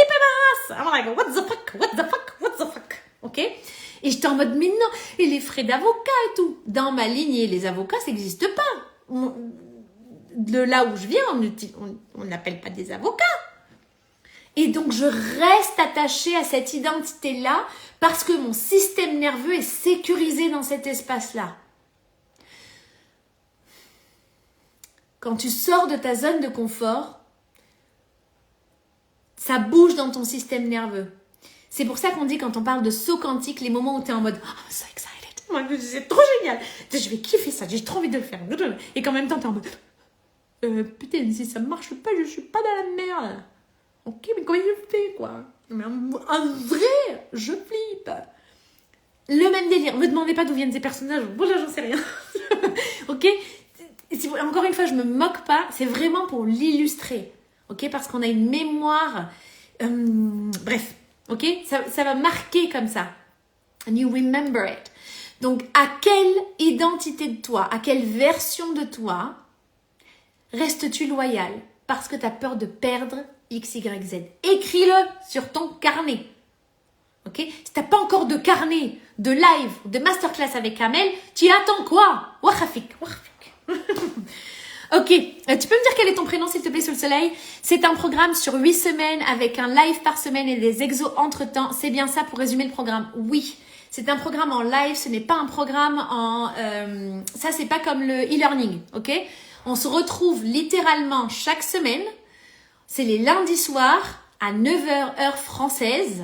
ma race. I'm like, what the fuck, what the fuck, what the fuck, ok? Et j'étais en mode, mais non, et les frais d'avocat et tout. Dans ma lignée, les avocats, ça n'existe pas. De là où je viens, on n'appelle pas des avocats. Et donc, je reste attachée à cette identité-là parce que mon système nerveux est sécurisé dans cet espace-là. Quand tu sors de ta zone de confort, ça bouge dans ton système nerveux. C'est pour ça qu'on dit quand on parle de saut quantique, les moments où tu es en mode « Oh, I'm so excited, c'est trop génial, je vais kiffer ça, j'ai trop envie de le faire. » Et qu'en même temps, tu es en mode « Putain, si ça marche pas, je suis pas dans la merde. » Ok, mais comment je fais, quoi? Mais en vrai, je flippe. Le même délire. Me demandez pas d'où viennent ces personnages. Bon, là, j'en sais rien. Ok? Encore une fois, je me moque pas. C'est vraiment pour l'illustrer. Ok? Parce qu'on a une mémoire. Bref. Ok? Ça va marquer comme ça. And you remember it. Donc, à quelle identité de toi, à quelle version de toi restes-tu loyal? Parce que tu as peur de perdre X, Y, Z. Écris-le sur ton carnet. Ok? Si tu n'as pas encore de carnet, de live, de masterclass avec Amel, tu attends quoi? Wahafik. Ok. Tu peux me dire quel est ton prénom, s'il te plaît, sous le soleil? C'est un programme sur 8 semaines avec un live par semaine et des exos entre-temps. C'est bien ça pour résumer le programme? Oui. C'est un programme en live. Ce n'est pas un programme en... ça, c'est pas comme le e-learning. Ok? On se retrouve littéralement chaque semaine. C'est les lundis soirs à 9h heure française.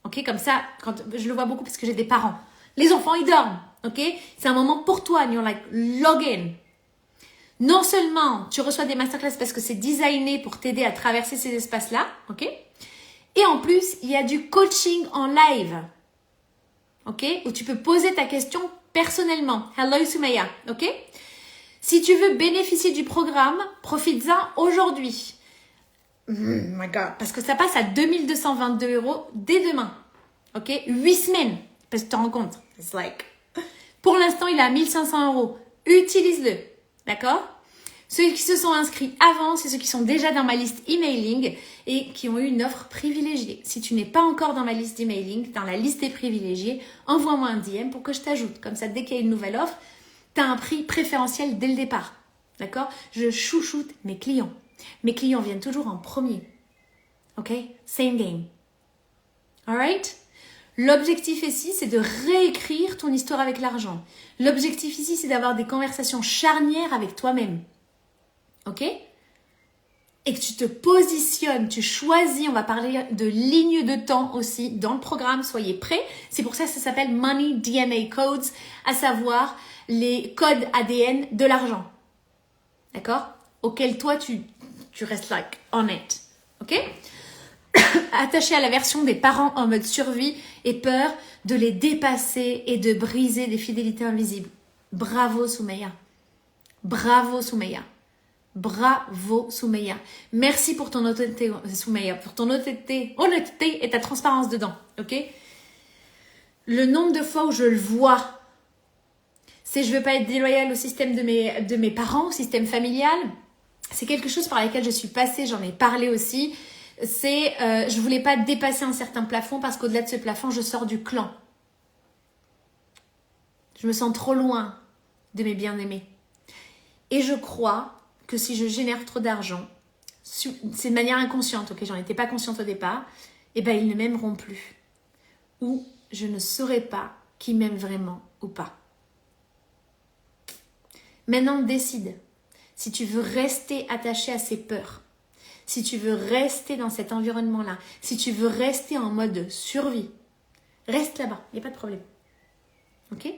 Ok, comme ça, quand je le vois beaucoup parce que j'ai des parents. Les enfants, ils dorment. Ok? C'est un moment pour toi. And you're like, log in. Non seulement tu reçois des masterclass parce que c'est designé pour t'aider à traverser ces espaces-là. Ok? Et en plus, il y a du coaching en live. Ok? Où tu peux poser ta question personnellement. Hello Soumaya. Ok? Si tu veux bénéficier du programme, profites-en aujourd'hui. My God. Parce que ça passe à 2222 € dès demain. Ok? 8 semaines. Parce que tu te rends compte. It's like... Pour l'instant, il est à 1500 €. Utilise-le. D'accord? Ceux qui se sont inscrits avant, c'est ceux qui sont déjà dans ma liste emailing et qui ont eu une offre privilégiée. Si tu n'es pas encore dans ma liste emailing, dans la liste des privilégiés, envoie-moi un DM pour que je t'ajoute. Comme ça, dès qu'il y a une nouvelle offre, tu as un prix préférentiel dès le départ. D'accord? Je chouchoute mes clients. Mes clients viennent toujours en premier. Ok? Same game. Alright? L'objectif ici, c'est de réécrire ton histoire avec l'argent. L'objectif ici, c'est d'avoir des conversations charnières avec toi-même. Ok? Et que tu te positionnes, tu choisis, on va parler de lignes de temps aussi dans le programme, soyez prêts. C'est pour ça que ça s'appelle Money DNA Codes, à savoir les codes ADN de l'argent. D'accord? Auquel toi, tu restes like on it. Ok? Attaché à la version des parents en mode survie et peur de les dépasser et de briser des fidélités invisibles. Bravo Soumaya. Bravo Soumaya. Bravo Soumaya. Merci pour ton honnêteté Soumaya, pour ton honnêteté et ta transparence dedans. Ok? Le nombre de fois où je le vois, c'est je veux pas être déloyale au système de mes parents, au système familial. C'est quelque chose par lequel je suis passée, j'en ai parlé aussi. C'est je voulais pas dépasser un certain plafond parce qu'au-delà de ce plafond, je sors du clan. Je me sens trop loin de mes bien-aimés. Et je crois que si je génère trop d'argent, c'est de manière inconsciente, ok, j'en étais pas consciente au départ, et ben ils ne m'aimeront plus. Ou je ne saurai pas qui m'aime vraiment ou pas. Maintenant, décide. Si tu veux rester attaché à ces peurs, si tu veux rester dans cet environnement-là, si tu veux rester en mode survie, reste là-bas, il n'y a pas de problème. Ok?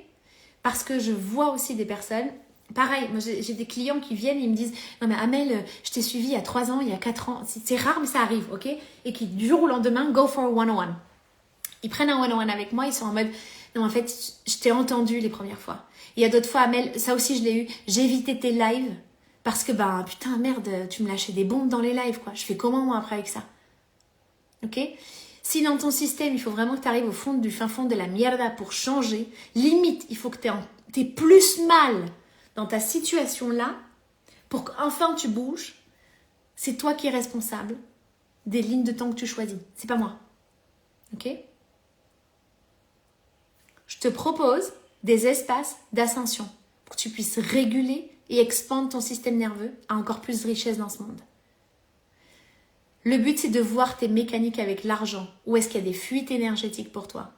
Parce que je vois aussi des personnes, pareil, moi j'ai des clients qui viennent et ils me disent « Non mais Amel, je t'ai suivi il y a 3 ans, il y a 4 ans, c'est rare mais ça arrive, ok ?» Et qui du jour au lendemain, go for a one-on-one. Ils prennent un one-on-one avec moi, ils sont en mode « Non en fait, je t'ai entendu les premières fois. » Il y a d'autres fois, Amel, ça aussi je l'ai eu, j'ai évité tes lives parce que putain merde, tu me lâchais des bombes dans les lives quoi. Je fais comment moi après avec ça? Ok? Si dans ton système, il faut vraiment que tu arrives au fond du fin fond de la mierda pour changer, limite, il faut que tu aies plus mal dans ta situation-là pour qu'enfin tu bouges, c'est toi qui es responsable des lignes de temps que tu choisis. C'est pas moi. Ok? Je te propose des espaces d'ascension pour que tu puisses réguler et expandre ton système nerveux à encore plus de richesse dans ce monde. Le but, c'est de voir tes mécaniques avec l'argent. Où est-ce qu'il y a des fuites énergétiques pour toi?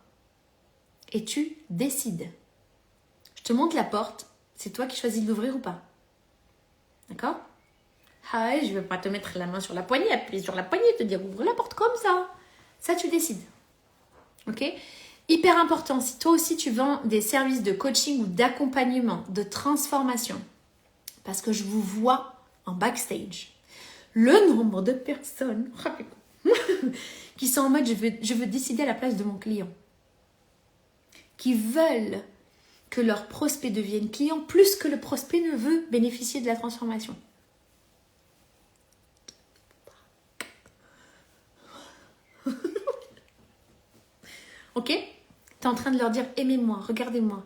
Et tu décides. Je te montre la porte. C'est toi qui choisis de l'ouvrir ou pas. D'accord? Ah, je ne vais pas te mettre la main sur la poignée, appuyer sur la poignée, te dire ouvre la porte comme ça. Ça, tu décides. Ok? Hyper important, si toi aussi tu vends des services de coaching ou d'accompagnement, de transformation, parce que je vous vois en backstage, le nombre de personnes qui sont en mode je veux décider à la place de mon client, qui veulent que leur prospect devienne client plus que le prospect ne veut bénéficier de la transformation. Ok? Tu es en train de leur dire aimez-moi, regardez-moi.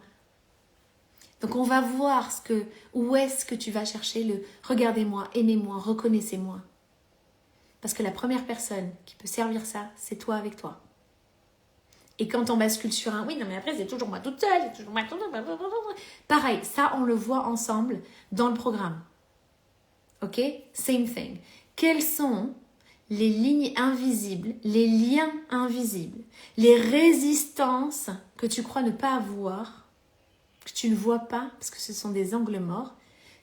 Donc on va voir où est-ce que tu vas chercher le regardez-moi, aimez-moi, reconnaissez-moi. Parce que la première personne qui peut servir ça, c'est toi avec toi. Et quand on bascule sur un oui, non mais après c'est toujours moi toute seule, c'est toujours moi toute seule. Pareil, ça on le voit ensemble dans le programme. Ok? Same thing. Quelles sont les lignes invisibles, les liens invisibles, les résistances que tu crois ne pas avoir, que tu ne vois pas parce que ce sont des angles morts,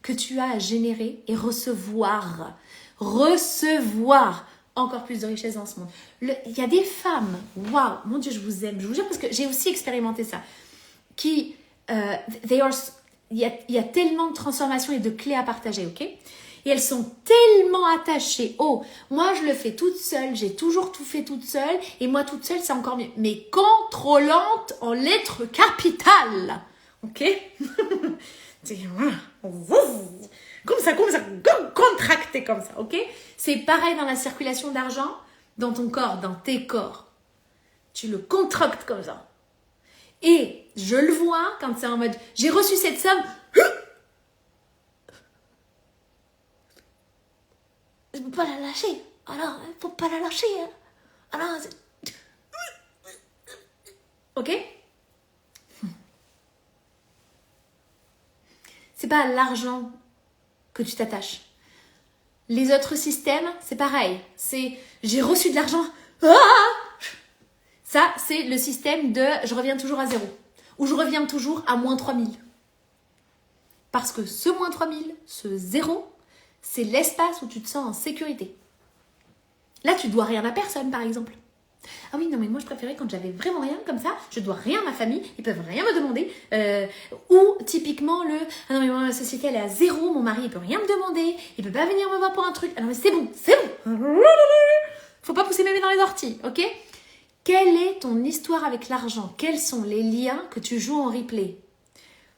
que tu as à générer et recevoir encore plus de richesse dans ce monde. Il y a des femmes, waouh, mon Dieu, je vous aime, je vous jure, parce que j'ai aussi expérimenté ça, qui il y a tellement de transformations et de clés à partager, ok? Et elles sont tellement attachées au « moi je le fais toute seule, j'ai toujours tout fait toute seule et moi toute seule c'est encore mieux ». Mais contrôlante en lettres capitales, ok? Comme ça, contracté comme ça, ok? C'est pareil dans la circulation d'argent, dans ton corps, dans tes corps. Tu le contractes comme ça. Et je le vois quand c'est en mode « j'ai reçu cette somme ». Je ne peux pas la lâcher. Alors, il ne faut pas la lâcher. Hein. Alors, ok? C'est pas à l'argent que tu t'attaches. Les autres systèmes, c'est pareil. C'est j'ai reçu de l'argent. Ah! Ça, c'est le système de je reviens toujours à zéro. Ou je reviens toujours à moins 3000. Parce que ce moins 3000, ce zéro, c'est l'espace où tu te sens en sécurité. Là, tu dois rien à personne, par exemple. Ah oui, non, mais moi, je préférais quand j'avais vraiment rien comme ça, je dois rien à ma famille, ils peuvent rien me demander. Ou typiquement ah non, mais moi, ma société, elle est à zéro, mon mari, il peut rien me demander, il peut pas venir me voir pour un truc. Ah non, mais c'est bon. Faut pas pousser mémé dans les orties, ok? Quelle est ton histoire avec l'argent? Quels sont les liens que tu joues en replay?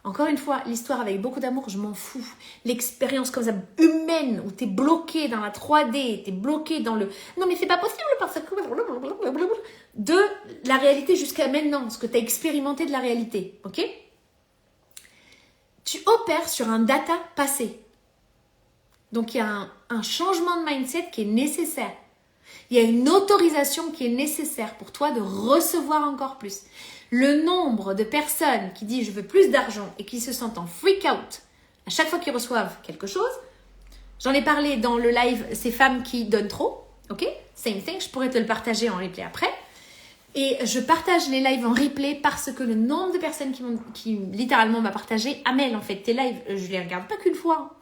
Encore une fois, l'histoire avec beaucoup d'amour, je m'en fous. L'expérience comme ça, humaine, où t'es bloqué dans la 3D, t'es bloqué dans le... Non mais c'est pas possible parce que... De la réalité jusqu'à maintenant, ce que t'as expérimenté de la réalité, ok? Tu opères sur un data passé. Donc il y a un changement de mindset qui est nécessaire. Il y a une autorisation qui est nécessaire pour toi de recevoir encore plus. Le nombre de personnes qui disent « je veux plus d'argent » et qui se sentent en freak out à chaque fois qu'ils reçoivent quelque chose, j'en ai parlé dans le live « ces femmes qui donnent trop », ok? Same thing, je pourrais te le partager en replay après. Et je partage les lives en replay parce que le nombre de personnes qui littéralement m'a partagé, Amel en fait, tes lives, je les regarde pas qu'une fois,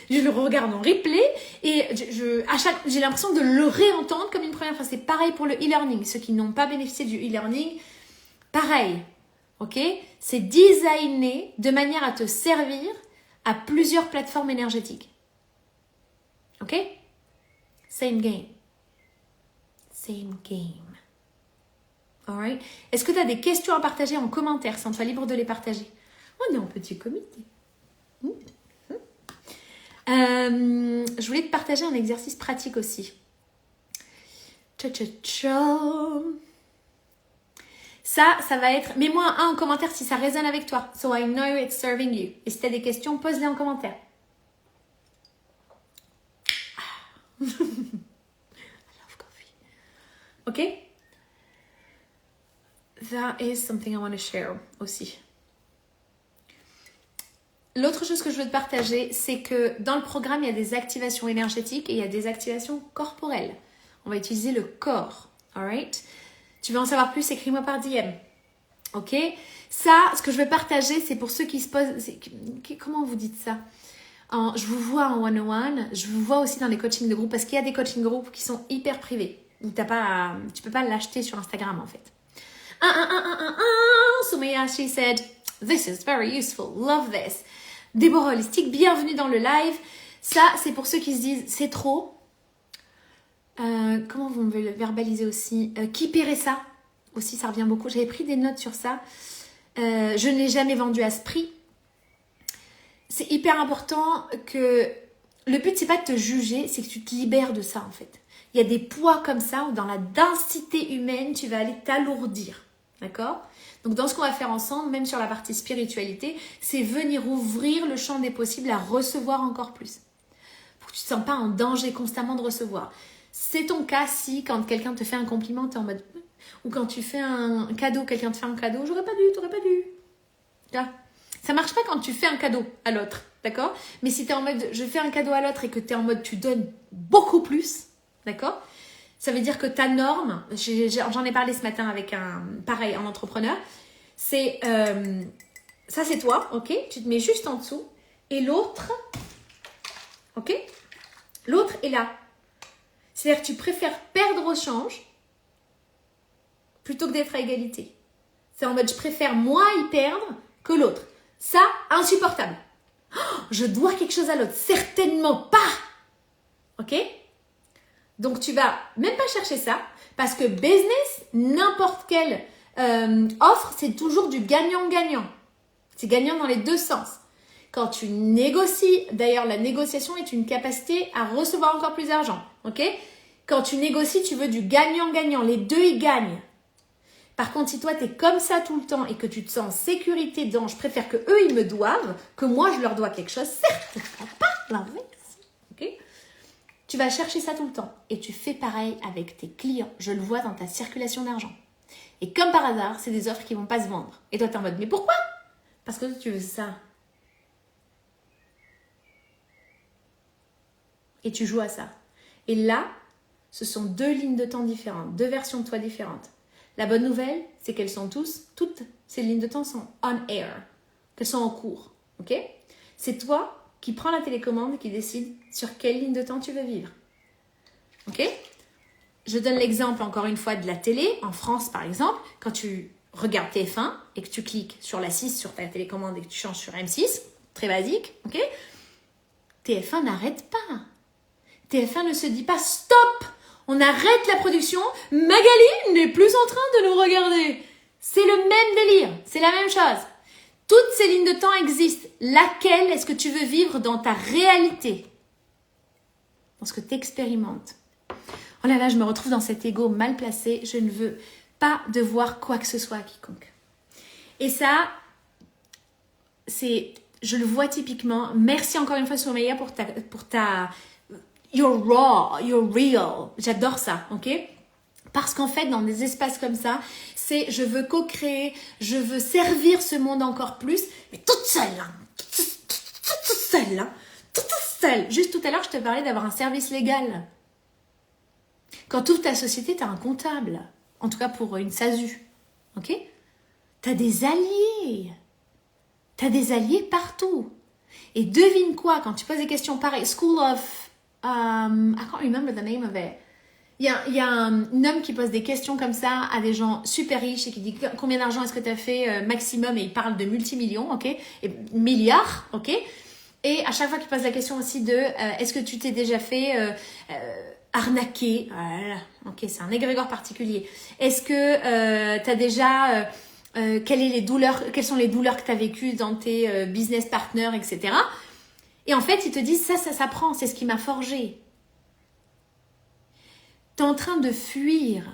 je les regarde en replay et j'ai l'impression de le réentendre comme une première fois. C'est pareil pour le e-learning, ceux qui n'ont pas bénéficié du e-learning, pareil, ok? C'est designé de manière à te servir à plusieurs plateformes énergétiques, ok? Same game. Same game. Alright. Est-ce que tu as des questions à partager en commentaire? Sens-toi libre de les partager. On est en petit comité. Je voulais te partager un exercice pratique aussi. Ça va être... Mets-moi un en commentaire si ça résonne avec toi. So I know it's serving you. Et si tu as des questions, pose-les en commentaire. I love coffee. Ok? That is something I want to share aussi. L'autre chose que je veux te partager, c'est que dans le programme, il y a des activations énergétiques et il y a des activations corporelles. On va utiliser le corps. Alright? Tu veux en savoir plus, écris-moi par DM. Ok? Ça, ce que je veux partager, c'est pour ceux qui se posent... Comment vous dites ça? Je vous vois en one-on-one, je vous vois aussi dans les coachings de groupe, parce qu'il y a des coachings de groupe qui sont hyper privés. Où tu peux pas l'acheter sur Instagram, en fait. Soumeya, she said, this is very useful, love this. Déborah Holistique, bienvenue dans le live. Ça, c'est pour ceux qui se disent, c'est trop. Comment vous me le verbaliser aussi? Qui paierait ça? Aussi, ça revient beaucoup. J'avais pris des notes sur ça. Je ne l'ai jamais vendu à ce prix. C'est hyper important que... Le but, c'est pas de te juger, c'est que tu te libères de ça, en fait. Il y a des poids comme ça où dans la densité humaine, tu vas aller t'alourdir. D'accord? Donc, dans ce qu'on va faire ensemble, même sur la partie spiritualité, c'est venir ouvrir le champ des possibles à recevoir encore plus. Pour que tu ne te sens pas en danger constamment de recevoir. C'est ton cas si, quand quelqu'un te fait un compliment, tu es en mode... Ou quand tu fais un cadeau, quelqu'un te fait un cadeau, j'aurais pas dû, t'aurais pas dû. Là. Ça marche pas quand tu fais un cadeau à l'autre. D'accord? Mais si tu es en mode, je fais un cadeau à l'autre et que tu es en mode, tu donnes beaucoup plus. D'accord? Ça veut dire que ta norme, j'en ai parlé ce matin avec un entrepreneur, c'est, ça c'est toi, ok? Tu te mets juste en dessous et l'autre, ok? L'autre est là. C'est-à-dire que tu préfères perdre au change plutôt que d'être à égalité. C'est en mode, je préfère moi y perdre que l'autre. Ça, insupportable. Oh, je dois quelque chose à l'autre. Certainement pas. Ok? Donc, tu vas même pas chercher ça parce que business, n'importe quelle offre, c'est toujours du gagnant-gagnant. C'est gagnant dans les deux sens. Quand tu négocies, d'ailleurs, la négociation est une capacité à recevoir encore plus d'argent. Ok? Quand tu négocies, tu veux du gagnant-gagnant. Les deux, ils gagnent. Par contre, si toi, tu es comme ça tout le temps et que tu te sens en sécurité dans « je préfère que eux ils me doivent, que moi, je leur dois quelque chose », certainement pas l'inverse. Ok? Tu vas chercher ça tout le temps. Et tu fais pareil avec tes clients. Je le vois dans ta circulation d'argent. Et comme par hasard, c'est des offres qui ne vont pas se vendre. Et toi, tu es en mode « mais pourquoi ?» Parce que tu veux ça. Et tu joues à ça. Et là, ce sont deux lignes de temps différentes, deux versions de toi différentes. La bonne nouvelle, c'est qu'elles sont toutes ces lignes de temps sont on air, qu'elles sont en cours. Ok? C'est toi qui prends la télécommande et qui décide sur quelle ligne de temps tu veux vivre. Ok? Je donne l'exemple encore une fois de la télé. En France, par exemple, quand tu regardes TF1 et que tu cliques sur la 6 sur ta télécommande et que tu changes sur M6, très basique, ok? TF1 n'arrête pas. TF1 ne se dit pas stop, on arrête la production, Magali n'est plus en train de nous regarder. C'est le même délire, c'est la même chose. Toutes ces lignes de temps existent. Laquelle est-ce que tu veux vivre dans ta réalité? Dans ce que tu expérimentes. Oh là là, je me retrouve dans cet ego mal placé. Je ne veux pas devoir quoi que ce soit à quiconque. Et ça, je le vois typiquement. Merci encore une fois Soumeya pour ta you're raw, you're real. J'adore ça, ok? Parce qu'en fait, dans des espaces comme ça, c'est je veux co-créer, je veux servir ce monde encore plus, mais toute seule, hein, toute seule, hein, toute seule. Juste tout à l'heure, je te parlais d'avoir un service légal. Quand tu ouvres ta société, tu as un comptable. En tout cas, pour une SASU, ok? Tu as des alliés. Tu as des alliés partout. Et devine quoi, quand tu poses des questions pareilles, School of... I can't remember the name of it. Il y a un homme qui pose des questions comme ça à des gens super riches et qui dit combien d'argent est-ce que tu as fait maximum, et il parle de multimillions, ok, et milliards, ok. Et à chaque fois qu'il pose la question aussi de est-ce que tu t'es déjà fait arnaquer, voilà. Ok, c'est un égrégore particulier. Est-ce que tu as déjà quelles sont les douleurs que tu as vécues dans tes business partners, etc. Et en fait, ils te disent ça s'apprend, c'est ce qui m'a forgé. Tu es en train de fuir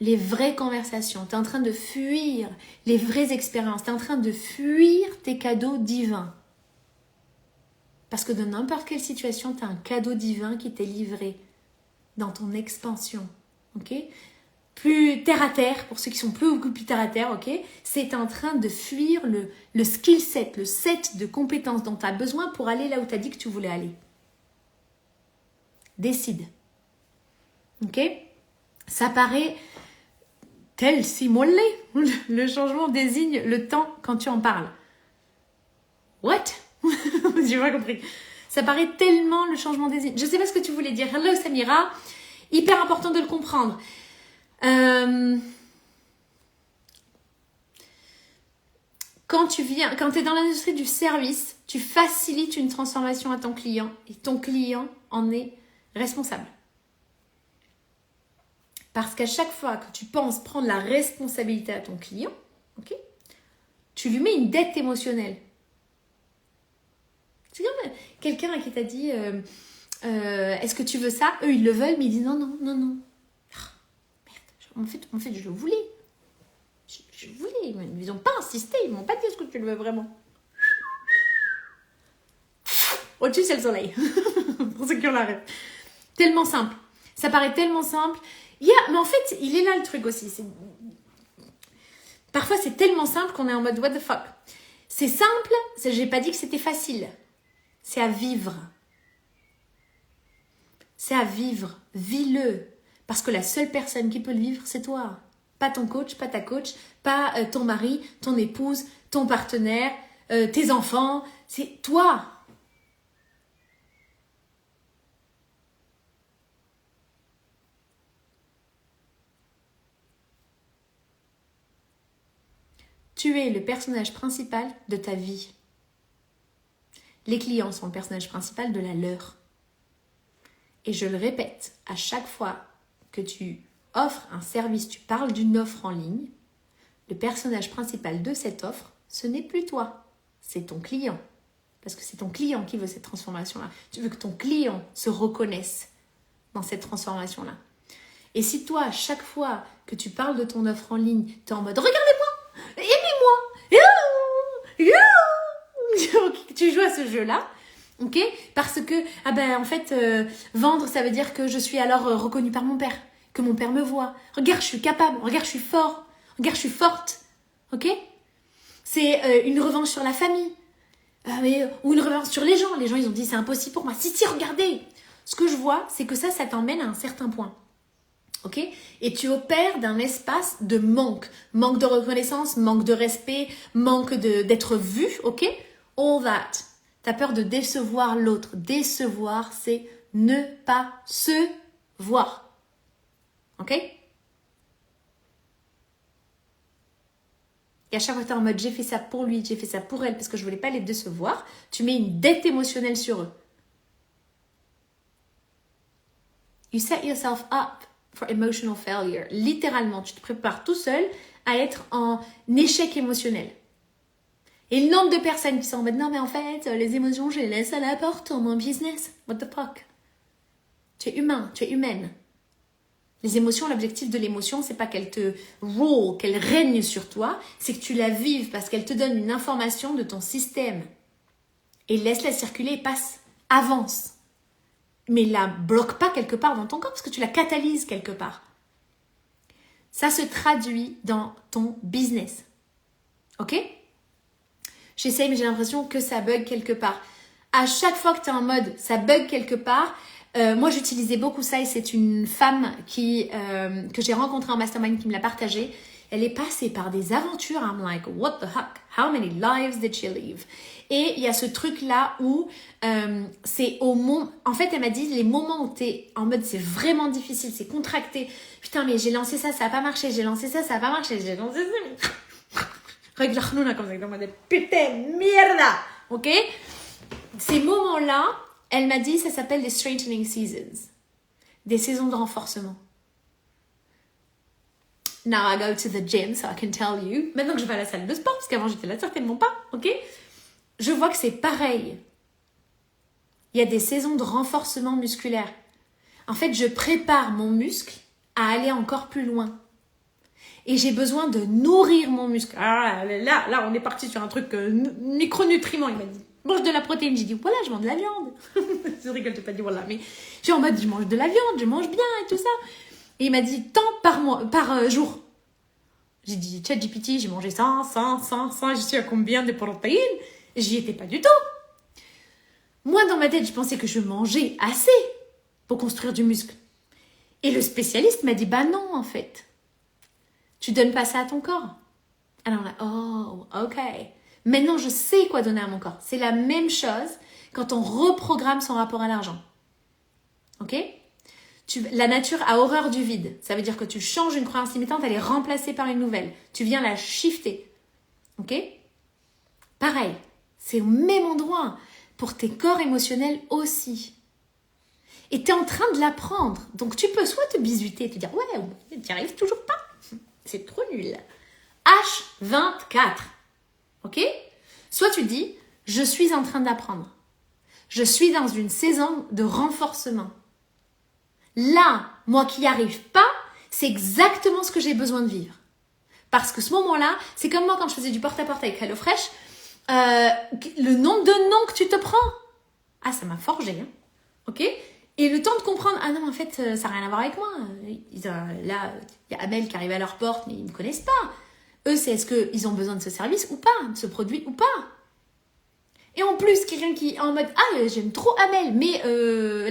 les vraies conversations, tu es en train de fuir les vraies expériences, tu es en train de fuir tes cadeaux divins. Parce que dans n'importe quelle situation, tu as un cadeau divin qui t'est livré dans ton expansion. Ok? Plus terre à terre, pour ceux qui sont beaucoup plus terre à terre, ok? C'est en train de fuir le skill set, le set de compétences dont tu as besoin pour aller là où tu as dit que tu voulais aller. Décide. Ok? Ça paraît tel si mollé. Le changement désigne le temps quand tu en parles. What? J'ai pas compris. Ça paraît tellement le changement désigne. Je sais pas ce que tu voulais dire. Hello Samira. Hyper important de le comprendre. Quand tu es dans l'industrie du service, tu facilites une transformation à ton client et ton client en est responsable. Parce qu'à chaque fois que tu penses prendre la responsabilité à ton client, okay, tu lui mets une dette émotionnelle. C'est comme quelqu'un à qui t'a dit est-ce que tu veux ça? Eux, ils le veulent, mais ils disent non. Merde, en fait, je le voulais. Je voulais, mais ils n'ont pas insisté, ils m'ont pas dit est-ce que tu le veux vraiment. Au-dessus, c'est le soleil. Pour ceux qui ont la rêve. Tellement simple. Ça paraît tellement simple. Mais en fait, il est là le truc aussi. Parfois, c'est tellement simple qu'on est en mode what the fuck. C'est simple, j'ai pas dit que c'était facile. C'est à vivre. C'est à vivre. Vis-le. Parce que la seule personne qui peut le vivre, c'est toi. Pas ton coach, pas ta coach, pas ton mari, ton épouse, ton partenaire, tes enfants. C'est toi. Tu es le personnage principal de ta vie. Les clients sont le personnage principal de la leur. Et je le répète, à chaque fois que tu offres un service, tu parles d'une offre en ligne, le personnage principal de cette offre, ce n'est plus toi, c'est ton client. Parce que c'est ton client qui veut cette transformation-là. Tu veux que ton client se reconnaisse dans cette transformation-là. Et si toi, à chaque fois que tu parles de ton offre en ligne, tu es en mode « Regardez-moi, aimez-moi, tu joues à ce jeu-là, ok? Parce que, en fait, vendre, ça veut dire que je suis alors reconnue par mon père, que mon père me voit. Regarde, je suis capable, regarde, je suis fort, regarde, je suis forte, ok? C'est une revanche sur la famille, ou une revanche sur les gens. Les gens, ils ont dit, c'est impossible pour moi. Si, regardez. Ce que je vois, c'est que ça t'emmène à un certain point. Ok? Et tu opères d'un espace de manque. Manque de reconnaissance, manque de respect, manque d'être vu. Ok? All that. Tu as peur de décevoir l'autre. Décevoir, c'est ne pas se voir. Ok? Et à chaque fois que tu es en mode j'ai fait ça pour lui, j'ai fait ça pour elle parce que je voulais pas les décevoir, tu mets une dette émotionnelle sur eux. You set yourself up for emotional failure. Littéralement, tu te prépares tout seul à être en échec émotionnel. Et le nombre de personnes qui sont en mode non mais en fait, les émotions, je les laisse à la porte dans mon business. What the fuck? Tu es humain, tu es humaine. Les émotions, l'objectif de l'émotion, c'est pas qu'elle te rule, qu'elle règne sur toi, c'est que tu la vives parce qu'elle te donne une information de ton système. Et laisse-la circuler et passe, avance. Mais la bloque pas quelque part dans ton corps parce que tu la catalyses quelque part. Ça se traduit dans ton business. Ok? J'essaye mais j'ai l'impression que ça bug quelque part. À chaque fois que tu es en mode ça bug quelque part, moi j'utilisais beaucoup ça et c'est une femme que j'ai rencontrée en mastermind qui me l'a partagé. Elle est passée par des aventures. I'm like, what the heck? How many lives did she live? Et il y a ce truc-là où c'est au moment... En fait, elle m'a dit, les moments où t'es en mode, c'est vraiment difficile, c'est contracté. Putain, mais j'ai lancé ça, ça n'a pas marché. J'ai lancé ça, ça n'a pas marché. J'ai lancé ça... Regarde-nous là comme ça, comme des putain, mierda! Ok? Ces moments-là, elle m'a dit, ça s'appelle des strengthening seasons. Des saisons de renforcement. Now I go to the gym, so I can tell you. Maintenant que je vais à la salle de sport, parce qu'avant j'étais là certainement pas, ok? Je vois que c'est pareil. Il y a des saisons de renforcement musculaire. En fait, je prépare mon muscle à aller encore plus loin. Et j'ai besoin de nourrir mon muscle. Ah, là, on est parti sur un truc micronutriments. Il m'a dit, mange de la protéine. J'ai dit, voilà, je mange de la viande. C'est vrai qu'elle t'a pas dit, voilà, mais je suis en mode, je mange de la viande, je mange bien et tout ça. Et il m'a dit, tant par jour. J'ai dit, ChatGPT, j'ai mangé 100, je suis à combien de protéines? J'y étais pas du tout. Moi, dans ma tête, je pensais que je mangeais assez pour construire du muscle. Et le spécialiste m'a dit, bah non, en fait. Tu donnes pas ça à ton corps. Alors là, oh, ok. Maintenant, je sais quoi donner à mon corps. C'est la même chose quand on reprogramme son rapport à l'argent. Ok? La nature a horreur du vide. Ça veut dire que tu changes une croyance limitante, elle est remplacée par une nouvelle. Tu viens la shifter. Ok? Pareil. C'est au même endroit pour tes corps émotionnels aussi. Et tu es en train de l'apprendre. Donc, tu peux soit te bisuter et te dire « Ouais, tu n'y arrives toujours pas. C'est trop nul. » H24. Ok? Soit tu dis « Je suis en train d'apprendre. Je suis dans une saison de renforcement. » Là, moi qui n'y arrive pas, c'est exactement ce que j'ai besoin de vivre. Parce que ce moment-là, c'est comme moi quand je faisais du porte-à-porte avec HelloFresh, le nombre de noms que tu te prends. Ah, ça m'a forgé. Hein. Ok? Et le temps de comprendre, ah non, en fait, ça n'a rien à voir avec moi. Là, il y a Amel qui arrive à leur porte, mais ils ne me connaissent pas. Eux, c'est est-ce qu'ils ont besoin de ce service ou pas, de ce produit ou pas. Et en plus, quelqu'un qui est en mode, ah, j'aime trop Amel, mais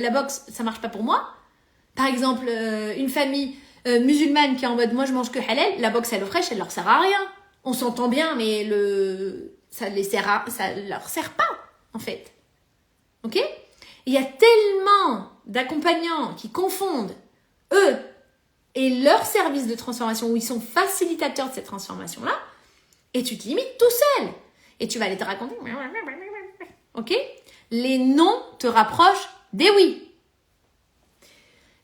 la box, ça marche pas pour moi. Par exemple, une famille musulmane qui est en mode, moi, je mange que halal, la box HelloFresh, elle leur sert à rien. On s'entend bien, mais ça leur sert pas, en fait. Ok? Il y a tellement d'accompagnants qui confondent eux et leur service de transformation où ils sont facilitateurs de cette transformation-là Et tu te limites tout seul. Et tu vas aller te raconter. Ok? Les non te rapprochent des oui.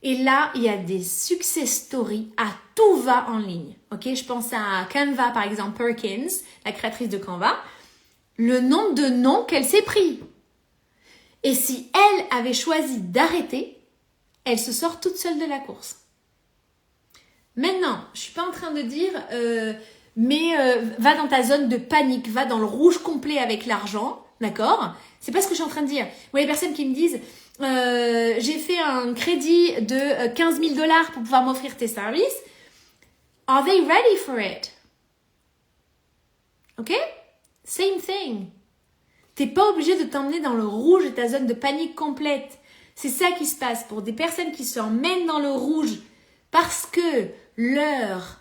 Et là, il y a des success stories à tout va en ligne. Ok? Je pense à Canva, par exemple, Perkins, la créatrice de Canva. Le nombre de noms qu'elle s'est pris. Et si elle avait choisi d'arrêter, elle se sort toute seule de la course. Maintenant, je suis pas en train de dire, va dans ta zone de panique, va dans le rouge complet avec l'argent, d'accord? C'est pas ce que je suis en train de dire. Moi, les personnes qui me disent, j'ai fait un crédit de 15 000 $ pour pouvoir m'offrir tes services. Are they ready for it? Ok? Same thing. T'es pas obligé de t'emmener dans le rouge et ta zone de panique complète. C'est ça qui se passe pour des personnes qui s'emmènent dans le rouge parce que leur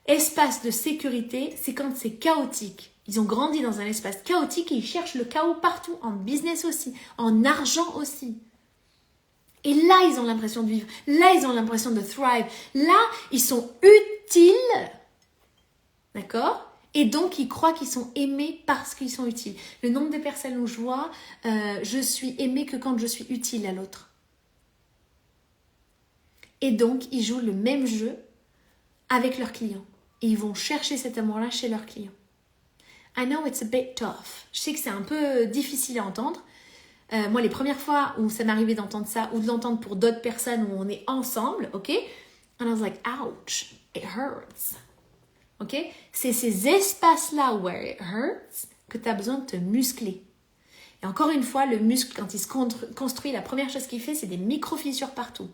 espace de sécurité, c'est quand c'est chaotique. Ils ont grandi dans un espace chaotique et ils cherchent le chaos partout, en business aussi, en argent aussi. Et là, ils ont l'impression de vivre. Là, ils ont l'impression de thrive. Là, ils sont utiles. D'accord ? Et donc, ils croient qu'ils sont aimés parce qu'ils sont utiles. Le nombre de personnes où je vois, je suis aimée que quand je suis utile à l'autre. Et donc, ils jouent le même jeu avec leurs clients. Et ils vont chercher cet amour-là chez leurs clients. I know it's a bit tough. Je sais que c'est un peu difficile à entendre. Moi, les premières fois où ça m'arrivait d'entendre ça, ou de l'entendre pour d'autres personnes où on est ensemble, ok? And I was like, ouch, it hurts. Ok? C'est ces espaces-là where it hurts que tu as besoin de te muscler. Et encore une fois, le muscle, quand il se construit, la première chose qu'il fait, c'est des micro-fissures partout.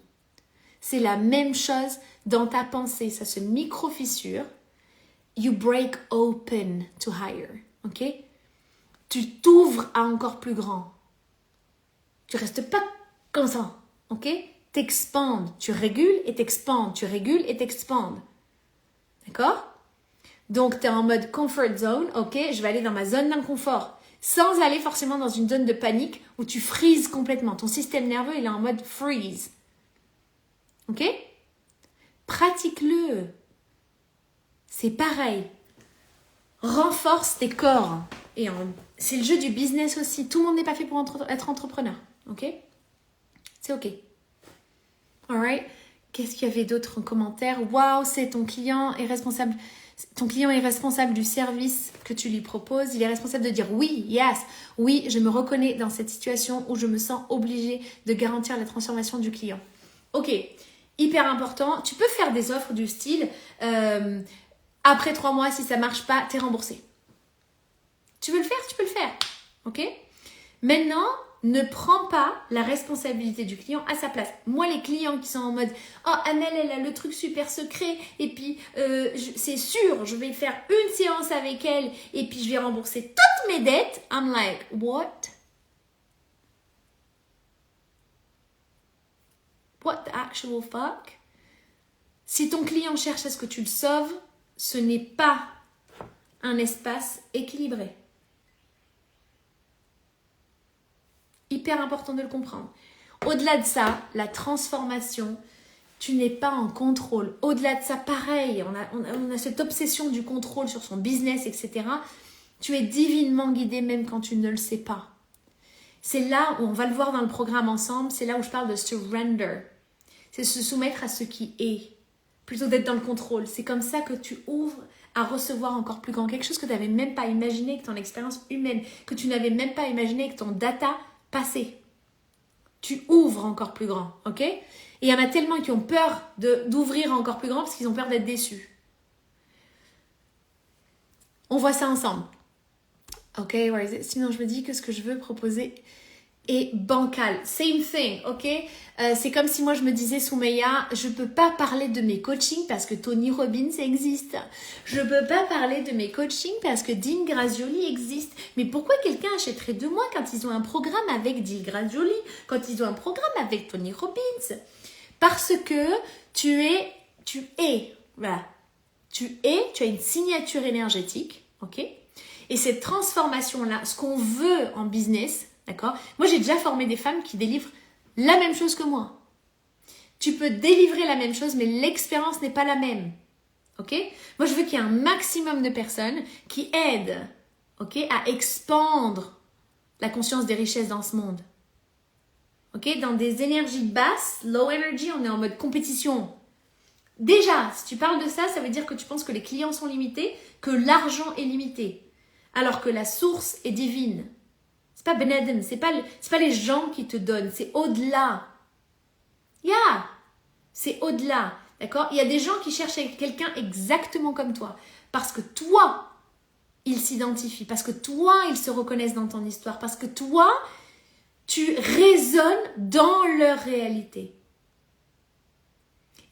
C'est la même chose dans ta pensée. Ça se micro-fissure. You break open to higher. Ok? Tu t'ouvres à encore plus grand. Tu restes pas comme ça. Ok? T'expandes. Tu régules et t'expandes. Tu régules et t'expandes. D'accord? Donc, tu es en mode comfort zone. Ok? Je vais aller dans ma zone d'inconfort. Sans aller forcément dans une zone de panique où tu freezes complètement. Ton système nerveux, il est en mode freeze. Ok? Pratique-le. C'est pareil. Renforce tes corps. Et c'est le jeu du business aussi. Tout le monde n'est pas fait pour être entrepreneur. Ok? C'est ok. Alright? Qu'est-ce qu'il y avait d'autre en commentaire? Waouh, c'est ton client est responsable. Ton client est responsable du service que tu lui proposes. Il est responsable de dire oui, yes, oui, je me reconnais dans cette situation où je me sens obligée de garantir la transformation du client. Ok, hyper important. Tu peux faire des offres du style après 3 mois, si ça marche pas, t'es remboursé. Tu veux le faire, tu peux le faire. Ok? Maintenant, ne prends pas la responsabilité du client à sa place. Moi, les clients qui sont en mode « Oh, Amel, elle a le truc super secret et puis c'est sûr, je vais faire une séance avec elle et puis je vais rembourser toutes mes dettes. » I'm like, what? What the actual fuck? Si ton client cherche à ce que tu le sauves, ce n'est pas un espace équilibré. Hyper important de le comprendre. Au-delà de ça, la transformation, tu n'es pas en contrôle. Au-delà de ça, pareil, on a cette obsession du contrôle sur son business, etc. Tu es divinement guidé même quand tu ne le sais pas. C'est là où on va le voir dans le programme ensemble, c'est là où je parle de surrender. C'est se soumettre à ce qui est, plutôt d'être dans le contrôle. C'est comme ça que tu ouvres à recevoir encore plus grand. Quelque chose que tu n'avais même pas imaginé avec ton expérience humaine, que tu n'avais même pas imaginé avec ton data passé. Tu ouvres encore plus grand, ok? Et il y en a tellement qui ont peur d'ouvrir encore plus grand parce qu'ils ont peur d'être déçus. On voit ça ensemble. Ok, where is it? Sinon, je me dis que ce que je veux proposer est bancal. Same thing, ok? C'est comme si moi je me disais, Soumeya, je peux pas parler de mes coachings parce que Tony Robbins existe. Je peux pas parler de mes coachings parce que Dean Grazioli existe. Mais pourquoi quelqu'un achèterait de moi quand ils ont un programme avec Dean Grazioli, quand ils ont un programme avec Tony Robbins? Parce que tu as une signature énergétique, ok? Et cette transformation-là, ce qu'on veut en business, d'accord? Moi, j'ai déjà formé des femmes qui délivrent la même chose que moi. Tu peux délivrer la même chose, mais l'expérience n'est pas la même. Ok? Moi, je veux qu'il y ait un maximum de personnes qui aident, ok, à expandre la conscience des richesses dans ce monde. Ok? Dans des énergies basses, low energy, on est en mode compétition. Déjà, si tu parles de ça, ça veut dire que tu penses que les clients sont limités, que l'argent est limité, alors que la source est divine. C'est pas Ben Adam, c'est pas les gens qui te donnent, c'est au-delà. C'est au-delà. D'accord? Il y a des gens qui cherchent quelqu'un exactement comme toi. Parce que toi, ils s'identifient. Parce que toi, ils se reconnaissent dans ton histoire. Parce que toi, tu résonnes dans leur réalité.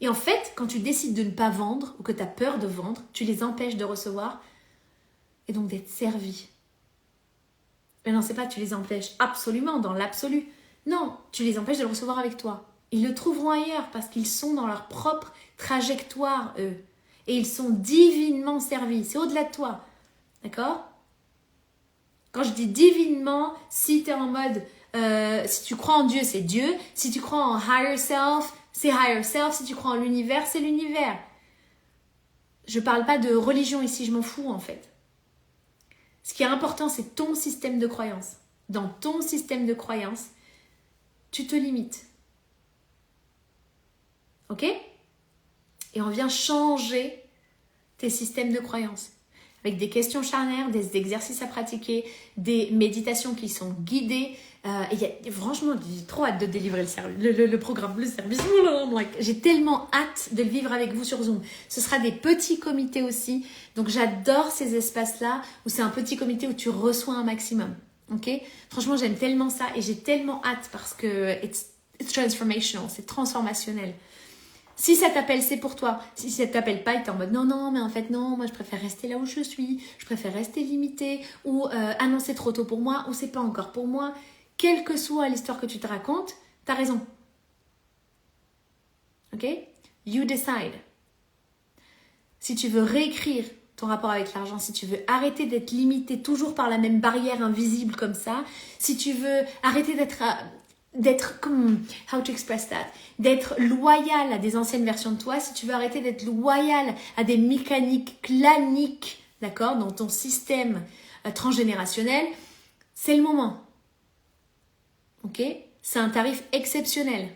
Et en fait, quand tu décides de ne pas vendre ou que tu as peur de vendre, tu les empêches de recevoir et donc d'être servi. Mais non, c'est pas tu les empêches absolument, dans l'absolu. Non, tu les empêches de le recevoir avec toi. Ils le trouveront ailleurs parce qu'ils sont dans leur propre trajectoire, eux. Et ils sont divinement servis. C'est au-delà de toi. D'accord? Quand je dis divinement, si tu es en mode, si tu crois en Dieu, c'est Dieu. Si tu crois en higher self, c'est higher self. Si tu crois en l'univers, c'est l'univers. Je parle pas de religion ici, je m'en fous en fait. Ce qui est important, c'est ton système de croyance. Dans ton système de croyance, tu te limites. Ok? Et on vient changer tes systèmes de croyance. Avec des questions charnières, des exercices à pratiquer, des méditations qui sont guidées. Franchement, j'ai trop hâte de délivrer le programme, le service. J'ai tellement hâte de le vivre avec vous sur Zoom. Ce sera des petits comités aussi. Donc, j'adore ces espaces-là où c'est un petit comité où tu reçois un maximum. Ok? Franchement, j'aime tellement ça et j'ai tellement hâte parce que it's transformational, c'est transformationnel. Si ça t'appelle, c'est pour toi. Si ça t'appelle pas, et t'es en mode non, mais en fait non, moi je préfère rester là où je suis, je préfère rester limitée, ou c'est trop tôt pour moi, ou c'est pas encore pour moi. Quelle que soit l'histoire que tu te racontes, t'as raison. Ok? You decide. Si tu veux réécrire ton rapport avec l'argent, si tu veux arrêter d'être limité toujours par la même barrière invisible comme ça, si tu veux arrêter d'être how to express that, d'être loyal à des anciennes versions de toi, si tu veux arrêter d'être loyal à des mécaniques claniques, d'accord, dans ton système transgénérationnel, c'est le moment. Ok? C'est un tarif exceptionnel.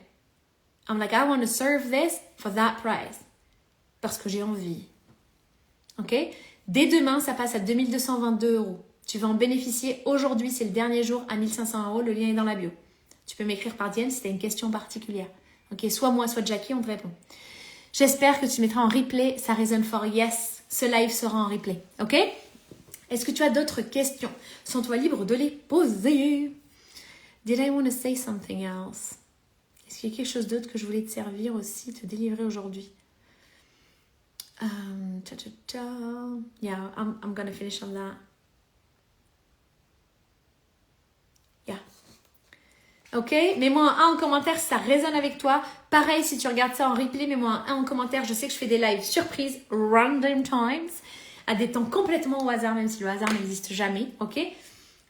I'm like, I want to serve this for that price. Parce que j'ai envie. Ok? Dès demain, ça passe à 2222 €. Tu vas en bénéficier aujourd'hui, c'est le dernier jour, à 1500 €. Le lien est dans la bio. Tu peux m'écrire par DM si tu as une question particulière. Ok, soit moi, soit Jackie, on te répond. J'espère que tu mettras en replay. Ça résonne fort. Yes, ce live sera en replay. Ok? Est-ce que tu as d'autres questions? Sens-toi libre de les poser. Did I want to say something else? Est-ce qu'il y a quelque chose d'autre que je voulais te servir aussi, te délivrer aujourd'hui? Yeah, I'm gonna finish on that. Yeah. Ok, mets-moi un 1 en commentaire si ça résonne avec toi. Pareil, si tu regardes ça en replay, mets-moi un 1 en commentaire. Je sais que je fais des lives surprises, random times, à des temps complètement au hasard, même si le hasard n'existe jamais. Ok?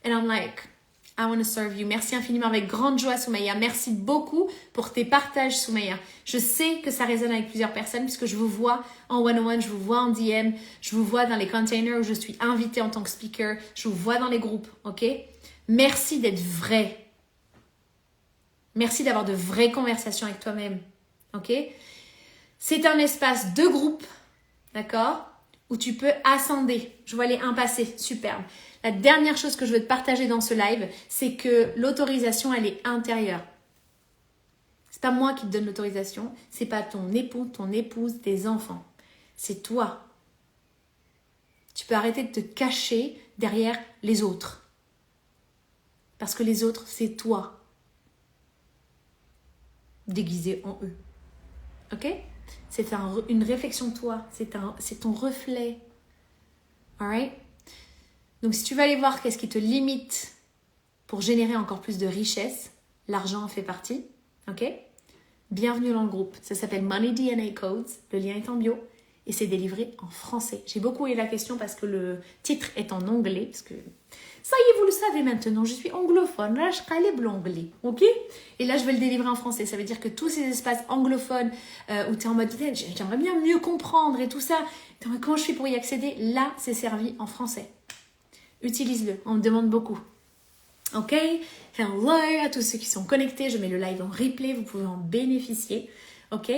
And I'm like, I want to serve you. Merci infiniment, avec grande joie, Soumaïa. Merci beaucoup pour tes partages, Soumaïa. Je sais que ça résonne avec plusieurs personnes puisque je vous vois en one-on-one, je vous vois en DM, je vous vois dans les containers où je suis invitée en tant que speaker, je vous vois dans les groupes. Ok? Merci d'être vrai. Merci d'avoir de vraies conversations avec toi-même. Ok? C'est un espace de groupe, d'accord? Où tu peux ascender. Je vois les 1 passer, superbe. La dernière chose que je veux te partager dans ce live, c'est que l'autorisation, elle est intérieure. C'est pas moi qui te donne l'autorisation, c'est pas ton époux, ton épouse, tes enfants. C'est toi. Tu peux arrêter de te cacher derrière les autres. Parce que les autres, c'est toi. Déguisé en eux. Ok? C'est une réflexion de toi. C'est ton reflet. Alright? Donc, si tu veux aller voir qu'est-ce qui te limite pour générer encore plus de richesse, l'argent en fait partie. Ok? Bienvenue dans le groupe. Ça s'appelle Money DNA Codes. Le lien est en bio. et c'est délivré en français. J'ai beaucoup aimé la question parce que le titre est en anglais, parce que ça y est, vous le savez maintenant, je suis anglophone, là je calibre l'anglais, ok? Et là je vais le délivrer en français, ça veut dire que tous ces espaces anglophones où tu es en mode j'aimerais bien mieux comprendre et tout ça, comment je fais pour y accéder? Là c'est servi en français. Utilise-le, on me demande beaucoup. Ok? Hello à tous ceux qui sont connectés, je mets le live en replay, vous pouvez en bénéficier. Ok?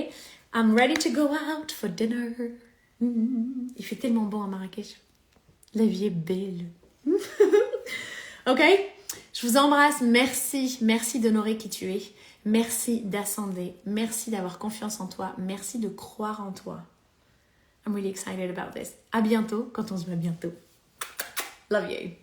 I'm ready to go out for dinner. Il fait tellement bon à Marrakech. La vie est belle. Ok? Je vous embrasse. Merci. Merci d'honorer qui tu es. Merci d'ascender. Merci d'avoir confiance en toi. Merci de croire en toi. I'm really excited about this. À bientôt quand on se voit bientôt. Love you.